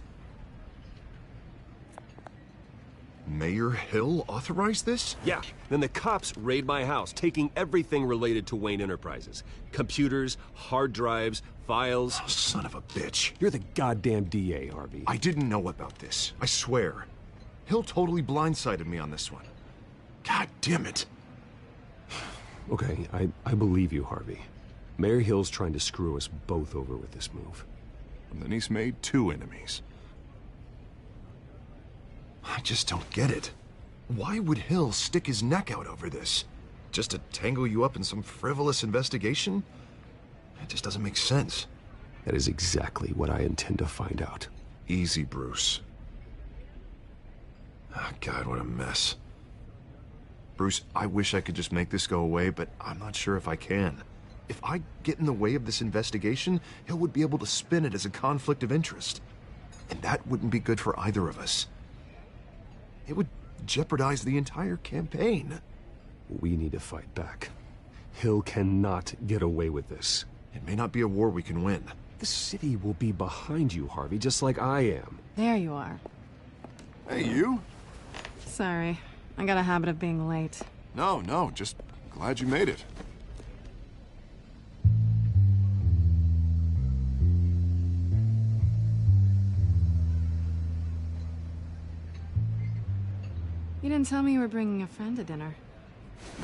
Speaker 9: Mayor Hill authorized this?
Speaker 7: Yeah, then the cops raid my house, taking everything related to Wayne Enterprises. Computers, hard drives, files.
Speaker 9: Oh, son of a bitch.
Speaker 7: You're the goddamn DA, Harvey.
Speaker 9: I didn't know about this, I swear. Hill totally blindsided me on this one. God damn it.
Speaker 7: Okay, I believe you, Harvey. Mayor Hill's trying to screw us both over with this move.
Speaker 9: And then he's made 2 enemies. I just don't get it. Why would Hill stick his neck out over this? Just to tangle you up in some frivolous investigation? It just doesn't make sense.
Speaker 7: That is exactly what I intend to find out.
Speaker 9: Easy, Bruce. Oh, God, what a mess. Bruce, I wish I could just make this go away, but I'm not sure if I can. If I get in the way of this investigation, Hill would be able to spin it as a conflict of interest. And that wouldn't be good for either of us. It would jeopardize the entire campaign.
Speaker 7: We need to fight back. Hill cannot get away with this.
Speaker 9: It may not be a war we can win.
Speaker 7: The city will be behind you, Harvey, just like I am.
Speaker 1: There you are.
Speaker 9: Hey, you?
Speaker 1: Sorry. I got a habit of being late.
Speaker 9: No, just glad you made it.
Speaker 1: You didn't tell me you were bringing a friend to dinner.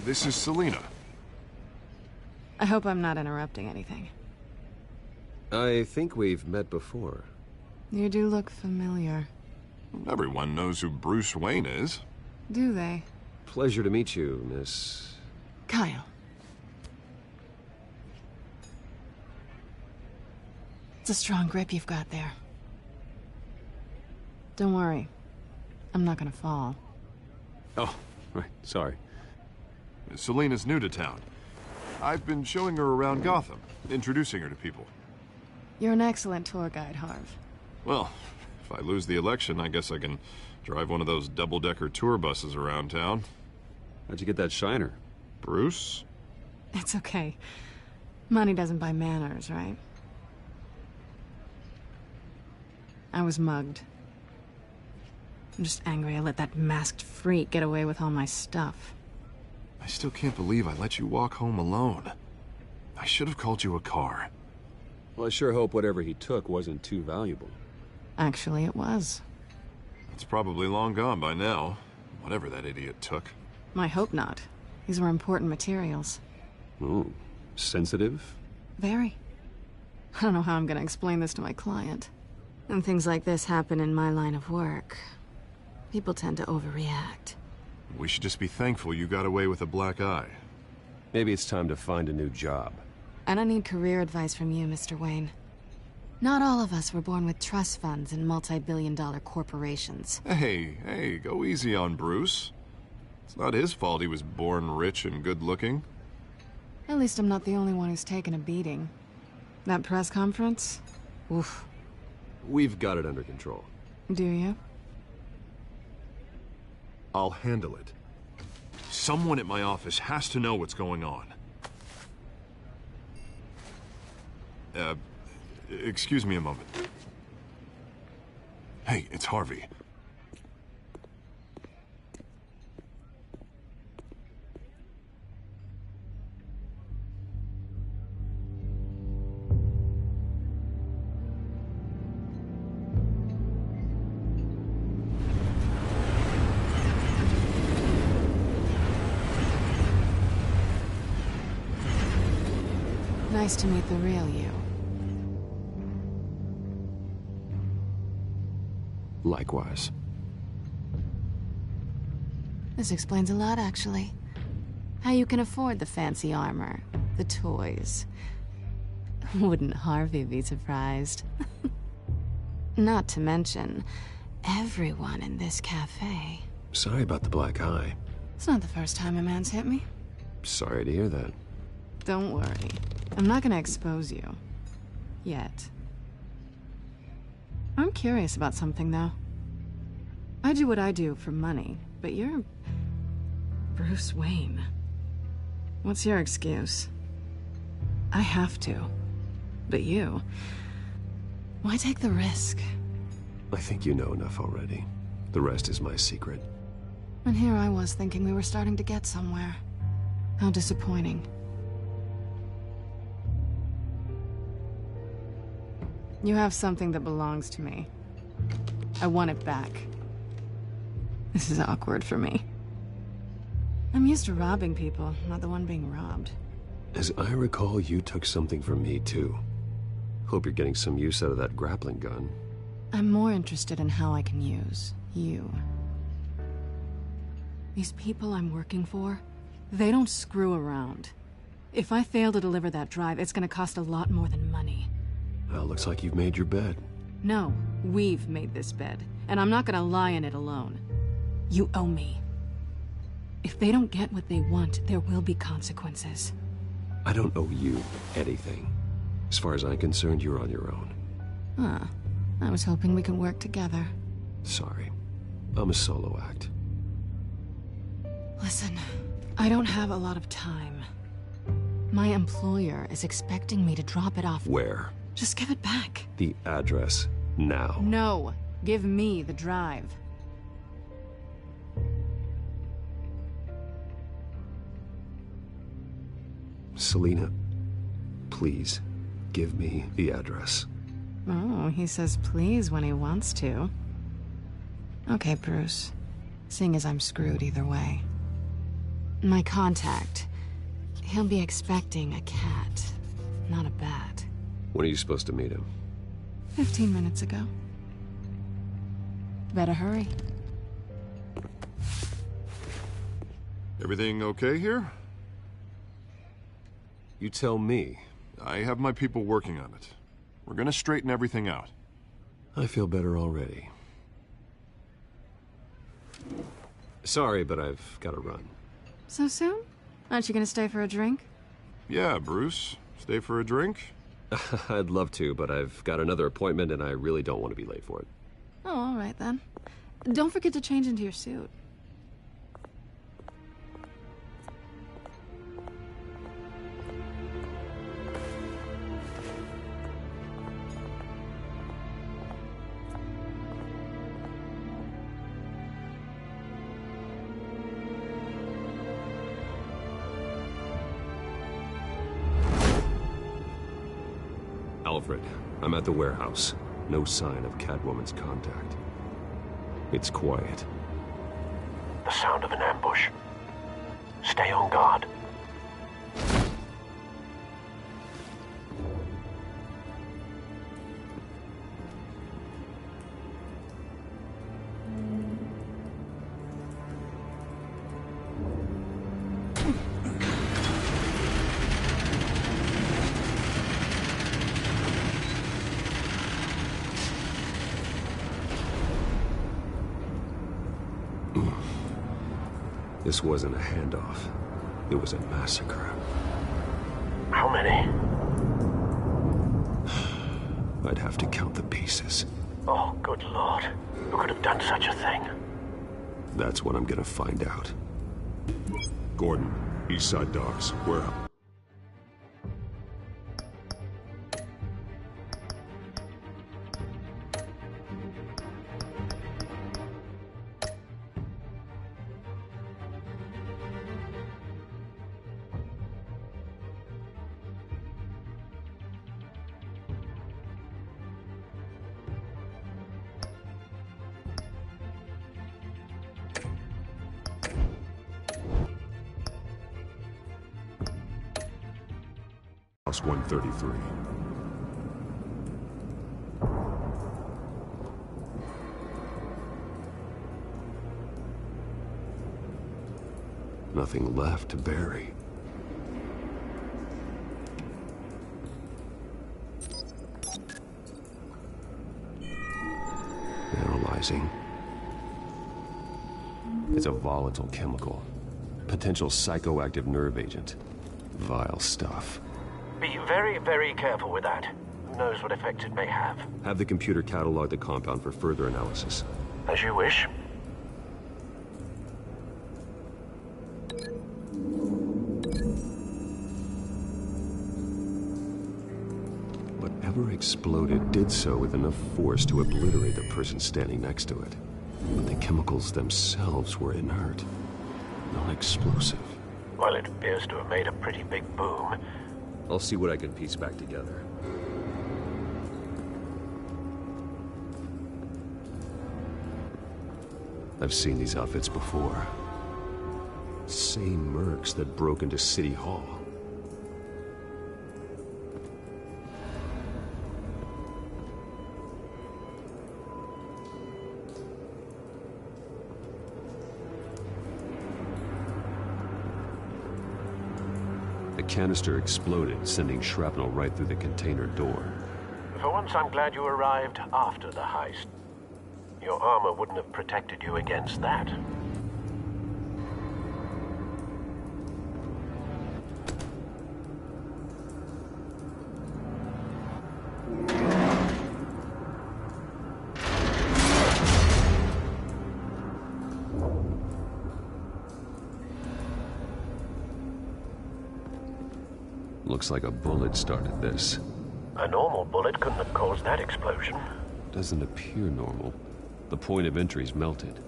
Speaker 9: This is Selina.
Speaker 1: I hope I'm not interrupting anything.
Speaker 7: I think we've met before.
Speaker 1: You do look familiar.
Speaker 9: Everyone knows who Bruce Wayne is.
Speaker 1: Do they?
Speaker 7: Pleasure to meet you, Miss...
Speaker 1: Kyle. It's a strong grip you've got there. Don't worry. I'm not gonna fall.
Speaker 7: Oh, right, sorry.
Speaker 9: Selina's new to town. I've been showing her around Gotham, introducing her to people.
Speaker 1: You're an excellent tour guide, Harv.
Speaker 9: Well, if I lose the election, I guess I can drive one of those double-decker tour buses around town.
Speaker 7: How'd you get that shiner?
Speaker 9: Bruce?
Speaker 1: It's okay. Money doesn't buy manners, right? I was mugged. I'm just angry I let that masked freak get away with all my stuff.
Speaker 9: I still can't believe I let you walk home alone. I should have called you a car.
Speaker 7: Well, I sure hope whatever he took wasn't too valuable.
Speaker 1: Actually, it was.
Speaker 9: It's probably long gone by now, whatever that idiot took.
Speaker 1: I hope not. These were important materials.
Speaker 7: Ooh, sensitive?
Speaker 1: Very. I don't know how I'm gonna explain this to my client. And things like this happen in my line of work. People tend to overreact.
Speaker 9: We should just be thankful you got away with a black eye.
Speaker 7: Maybe it's time to find a new job.
Speaker 1: I don't need career advice from you, Mr. Wayne. Not all of us were born with trust funds and multi-billion-dollar corporations.
Speaker 9: Hey, go easy on Bruce. It's not his fault he was born rich and good-looking.
Speaker 1: At least I'm not the only one who's taken a beating. That press conference? Oof.
Speaker 7: We've got it under control.
Speaker 1: Do you?
Speaker 9: I'll handle it. Someone at my office has to know what's going on. Excuse me a moment.
Speaker 8: Hey, it's Harvey.
Speaker 1: Nice to meet the real you.
Speaker 7: Likewise.
Speaker 1: This explains a lot, actually. How you can afford the fancy armor, the toys. Wouldn't Harvey be surprised? Not to mention, everyone in this cafe.
Speaker 7: Sorry about the black eye.
Speaker 1: It's not the first time a man's hit me.
Speaker 7: Sorry to hear that.
Speaker 1: Don't worry. I'm not gonna expose you. Yet. I'm curious about something, though. I do what I do for money, but you're... Bruce Wayne. What's your excuse? I have to. But you... Why take the risk?
Speaker 7: I think you know enough already. The rest is my secret.
Speaker 1: And here I was thinking we were starting to get somewhere. How disappointing. You have something that belongs to me. I want it back. This is awkward for me. I'm used to robbing people, not the one being robbed.
Speaker 7: As I recall, you took something from me, too. Hope you're getting some use out of that grappling gun.
Speaker 1: I'm more interested in how I can use you. These people I'm working for, they don't screw around. If I fail to deliver that drive, it's gonna cost a lot more than money.
Speaker 7: Well, looks like you've made your bed.
Speaker 1: No, we've made this bed, and I'm not gonna lie in it alone. You owe me. If they don't get what they want, there will be consequences.
Speaker 7: I don't owe you anything. As far as I'm concerned, you're on your own.
Speaker 1: Huh. I was hoping we could work together.
Speaker 7: Sorry. I'm a solo act.
Speaker 1: Listen, I don't have a lot of time. My employer is expecting me to drop it off.
Speaker 7: Where?
Speaker 1: Just give it back.
Speaker 7: The address, now.
Speaker 1: No. Give me the drive.
Speaker 7: Selina, please, give me the address.
Speaker 1: Oh, he says please when he wants to. Okay, Bruce. Seeing as I'm screwed either way. My contact. He'll be expecting a cat, not a bat.
Speaker 7: When are you supposed to meet him?
Speaker 1: 15 minutes ago. Better hurry.
Speaker 9: Everything okay here?
Speaker 7: You tell me.
Speaker 9: I have my people working on it. We're gonna straighten everything out.
Speaker 7: I feel better already. Sorry, but I've got to run.
Speaker 1: So soon? Aren't you gonna stay for a drink?
Speaker 9: Yeah, Bruce. Stay for a drink?
Speaker 7: I'd love to, but I've got another appointment and I really don't want to be late for it.
Speaker 1: Oh, all right then. Don't forget to change into your suit.
Speaker 7: Alfred, I'm at the warehouse. No sign of Catwoman's contact. It's quiet.
Speaker 17: The sound of an ambush. Stay on guard.
Speaker 7: This wasn't a handoff. It was a massacre.
Speaker 17: How many?
Speaker 7: I'd have to count the pieces.
Speaker 17: Oh, good Lord. Who could have done such a thing?
Speaker 7: That's what I'm gonna find out.
Speaker 8: Gordon, East Side Docks, warehouse. House 133.
Speaker 7: Nothing left to bury. Analyzing. It's a volatile chemical. Potential psychoactive nerve agent. Vile stuff.
Speaker 17: Be very, very careful with that. Who knows what effects it may have.
Speaker 7: Have the computer catalog the compound for further analysis.
Speaker 17: As you wish.
Speaker 7: Whatever exploded did so with enough force to obliterate the person standing next to it. But the chemicals themselves were inert, non-explosive.
Speaker 17: Well, it appears to have made a pretty big boom.
Speaker 7: I'll see what I can piece back together. I've seen these outfits before. Same mercs that broke into City Hall. The canister exploded, sending shrapnel right through the container door.
Speaker 17: For once, I'm glad you arrived after the heist. Your armor wouldn't have protected you against that.
Speaker 7: Looks like a bullet started this.
Speaker 17: A normal bullet couldn't have caused that explosion.
Speaker 7: Doesn't appear normal. The point of entry's melted.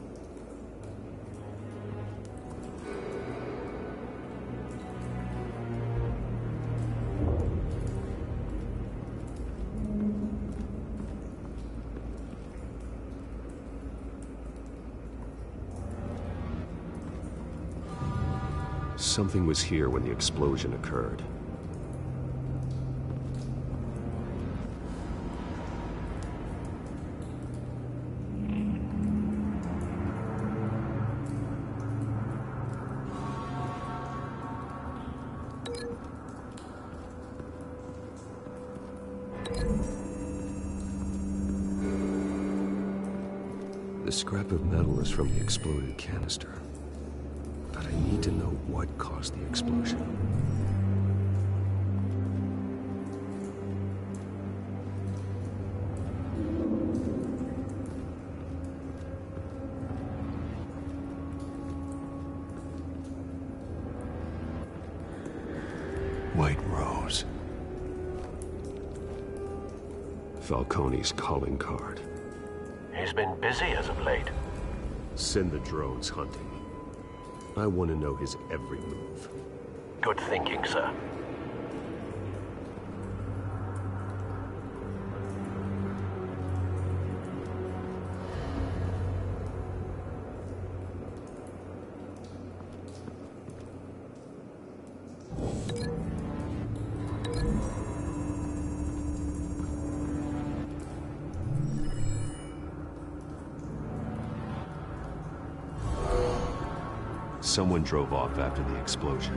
Speaker 7: Something was here when the explosion occurred. The scrap of metal is from the exploded canister. But I need to know what caused the explosion. White Rose. Falcone's calling card.
Speaker 17: He's been busy as of late.
Speaker 7: Send the drones hunting. I want to know his every move.
Speaker 17: Good thinking, sir.
Speaker 7: Someone drove off after the explosion.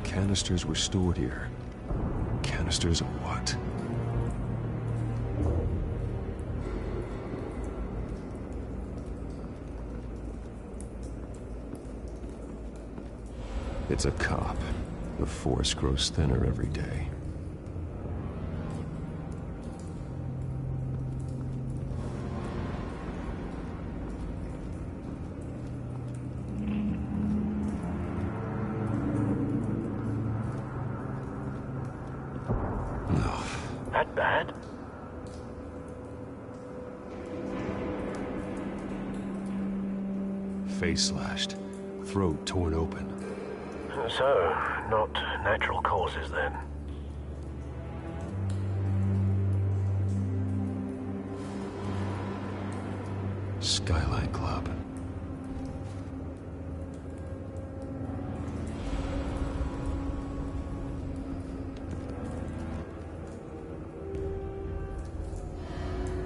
Speaker 7: Canisters were stored here. Canisters of what? It's a cop. The force grows thinner every day. No.
Speaker 17: That bad?
Speaker 7: Face slashed. Throat torn open.
Speaker 17: So, not natural causes then?
Speaker 7: Skyline Club.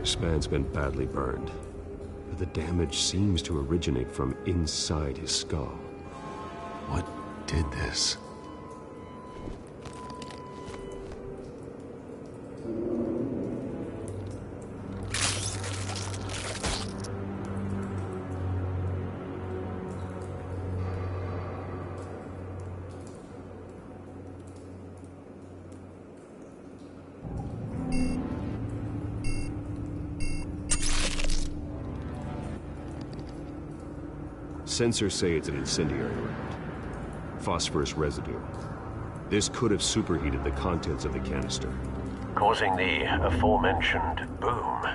Speaker 7: This man's been badly burned, but the damage seems to originate from inside his skull. What did this? Sensors say it's an incendiary round. Phosphorus residue. This could have superheated the contents of the canister,
Speaker 17: causing the aforementioned boom.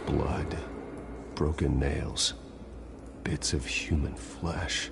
Speaker 7: Blood, broken nails, bits of human flesh.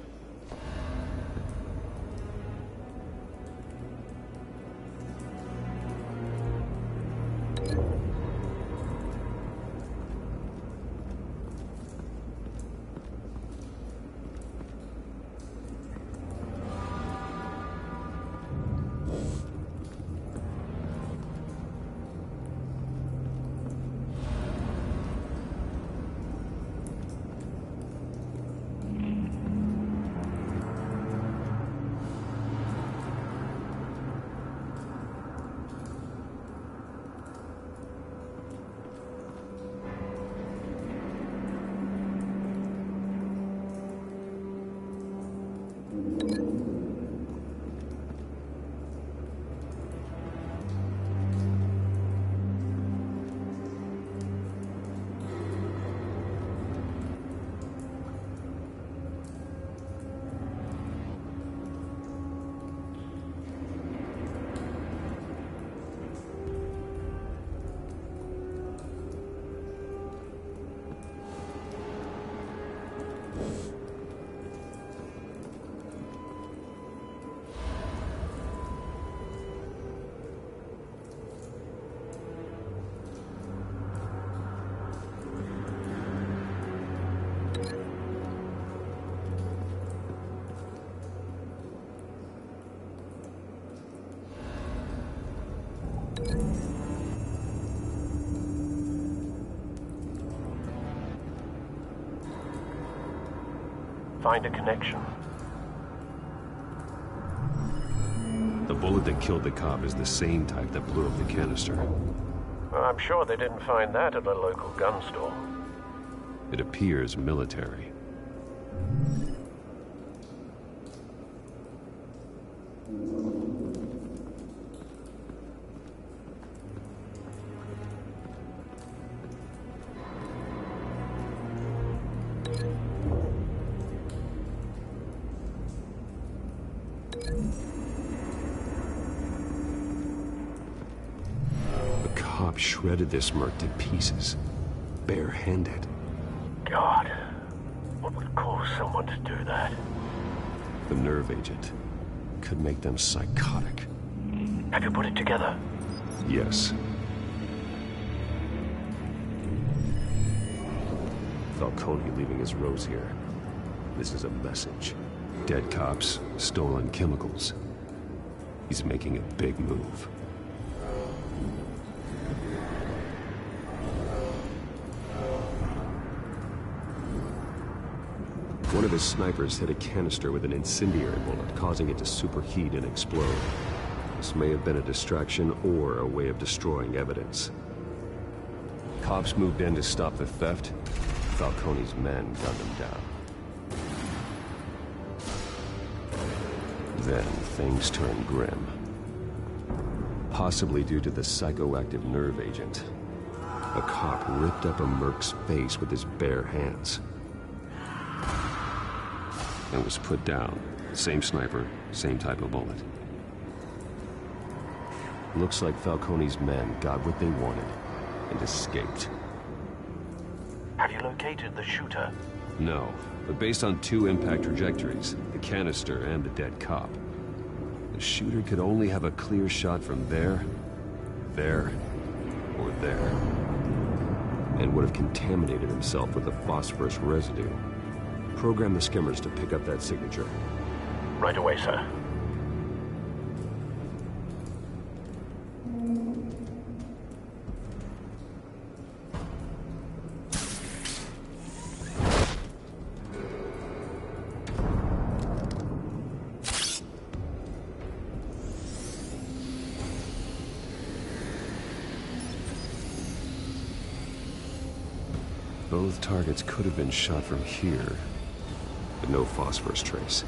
Speaker 17: Find a connection.
Speaker 7: The bullet that killed the cop is the same type that blew up the canister.
Speaker 17: I'm sure they didn't find that at a local gun store.
Speaker 7: It appears military. Shredded this merc to pieces, barehanded.
Speaker 17: God, what would cause someone to do that?
Speaker 7: The nerve agent could make them psychotic.
Speaker 17: Have you put it together?
Speaker 7: Yes. Falcone leaving his rose here. This is a message. Dead cops, stolen chemicals. He's making a big move. One of his snipers hit a canister with an incendiary bullet, causing it to superheat and explode. This may have been a distraction or a way of destroying evidence. Cops moved in to stop the theft. Falcone's men gunned them down. Then things turned grim. Possibly due to the psychoactive nerve agent. A cop ripped up a merc's face with his bare hands. And was put down. Same sniper, same type of bullet. Looks like Falcone's men got what they wanted and escaped.
Speaker 17: Have you located the shooter?
Speaker 7: No, but based on 2 impact trajectories, the canister and the dead cop, the shooter could only have a clear shot from there, or there, and would have contaminated himself with the phosphorus residue. Program the skimmers to pick up that signature.
Speaker 17: Right away, sir.
Speaker 7: Both targets could have been shot from here, but no phosphorus trace.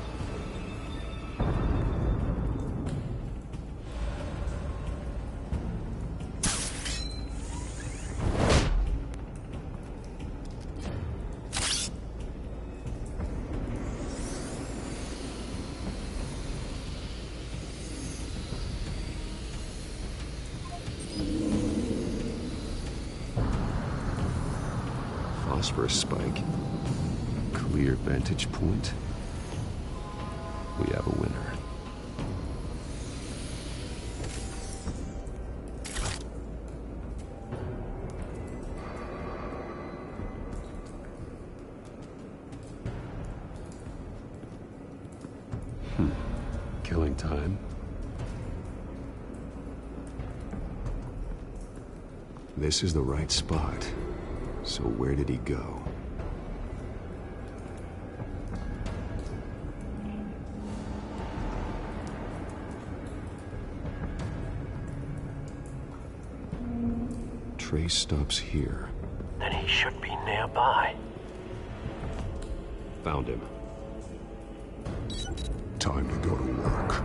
Speaker 7: Phosphorus spike. Clear vantage point. We have a winner. Killing time. This is the right spot. So where did he go? Trace stops here.
Speaker 17: Then he should be nearby.
Speaker 7: Found him.
Speaker 8: Time to go to work.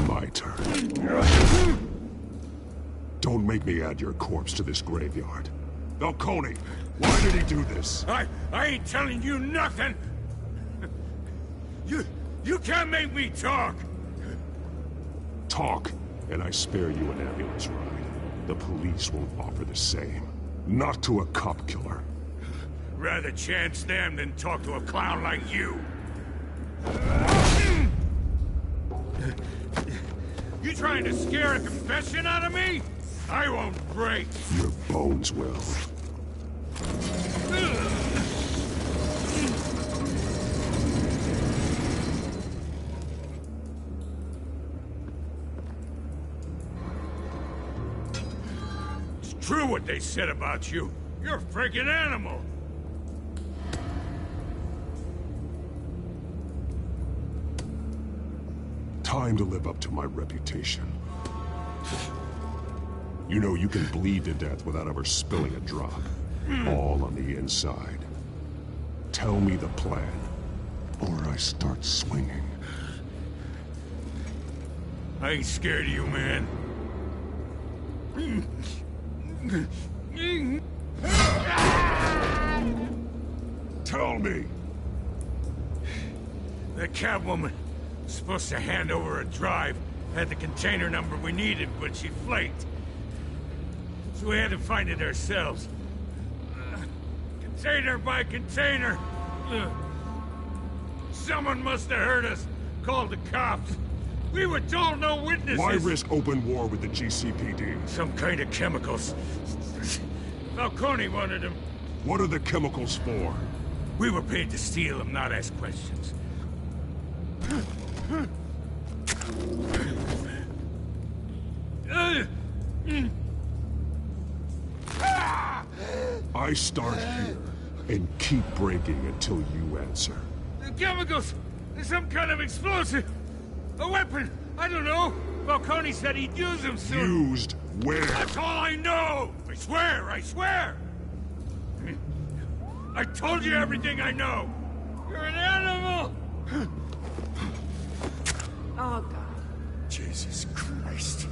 Speaker 8: My turn. Don't make me add your corpse to this graveyard. Falcone, why did he do this?
Speaker 4: I ain't telling you nothing! You can't make me talk!
Speaker 8: Talk, and I spare you an ambulance ride. The police won't offer the same. Not to a cop killer.
Speaker 4: Rather chance them than talk to a clown like you. You trying to scare a confession out of me? I won't break.
Speaker 8: Your bones will.
Speaker 4: It's true what they said about you. You're a freaking animal.
Speaker 8: Time to live up to my reputation. You know you can bleed to death without ever spilling a drop. All on the inside. Tell me the plan, or I start swinging.
Speaker 4: I ain't scared of you, man.
Speaker 8: Tell me!
Speaker 4: That Catwoman was supposed to hand over a drive. Had the container number we needed, but she flaked. So we had to find it ourselves. Container by container. Someone must have heard us. Called the cops. We were told no witnesses.
Speaker 8: Why risk open war with the GCPD?
Speaker 4: Some kind of chemicals. Falcone wanted them.
Speaker 8: What are the chemicals for?
Speaker 4: We were paid to steal them, not ask questions.
Speaker 8: I start here and keep breaking until you answer.
Speaker 4: The chemicals! There's some kind of explosive! A weapon! I don't know! Falcone said he'd use them soon!
Speaker 8: Used where?
Speaker 4: That's all I know! I swear! I swear! I told you everything I know! You're an animal!
Speaker 16: Oh, God.
Speaker 8: Jesus Christ.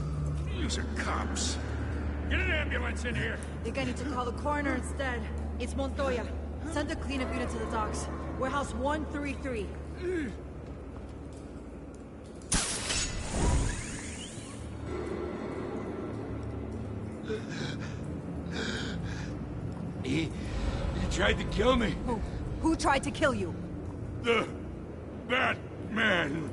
Speaker 8: These are cops.
Speaker 4: Get an ambulance in here!
Speaker 16: Think I need to call the coroner instead. It's Montoya. Send a cleanup unit to the docks. Warehouse 133.
Speaker 13: tried to kill me.
Speaker 16: Who tried to kill you?
Speaker 13: The Batman.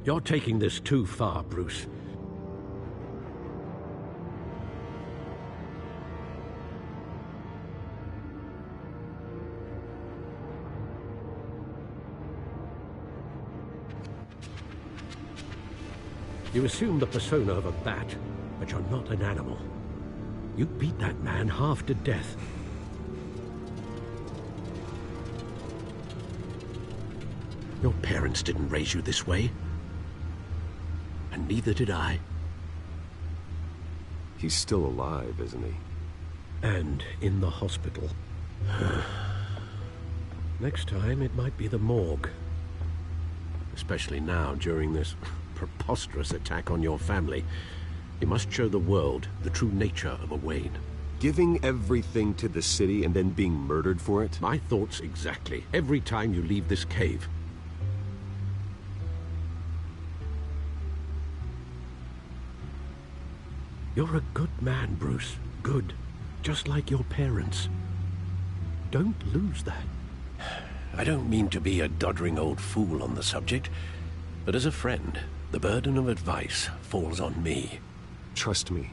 Speaker 6: You're taking this too far, Bruce. You assume the persona of a bat, but you're not an animal. You beat that man half to death. Your parents didn't raise you this way. And neither did I.
Speaker 7: He's still alive, isn't he?
Speaker 6: And in the hospital. Next time, it might be the morgue. Especially now, during this preposterous attack on your family. You must show the world the true nature of a Wayne.
Speaker 7: Giving everything to the city and then being murdered for it?
Speaker 6: My thoughts exactly. Every time you leave this cave. You're a good man, Bruce. Good. Just like your parents. Don't lose that. I don't mean to be a doddering old fool on the subject, but as a friend, the burden of advice falls on me.
Speaker 7: Trust me,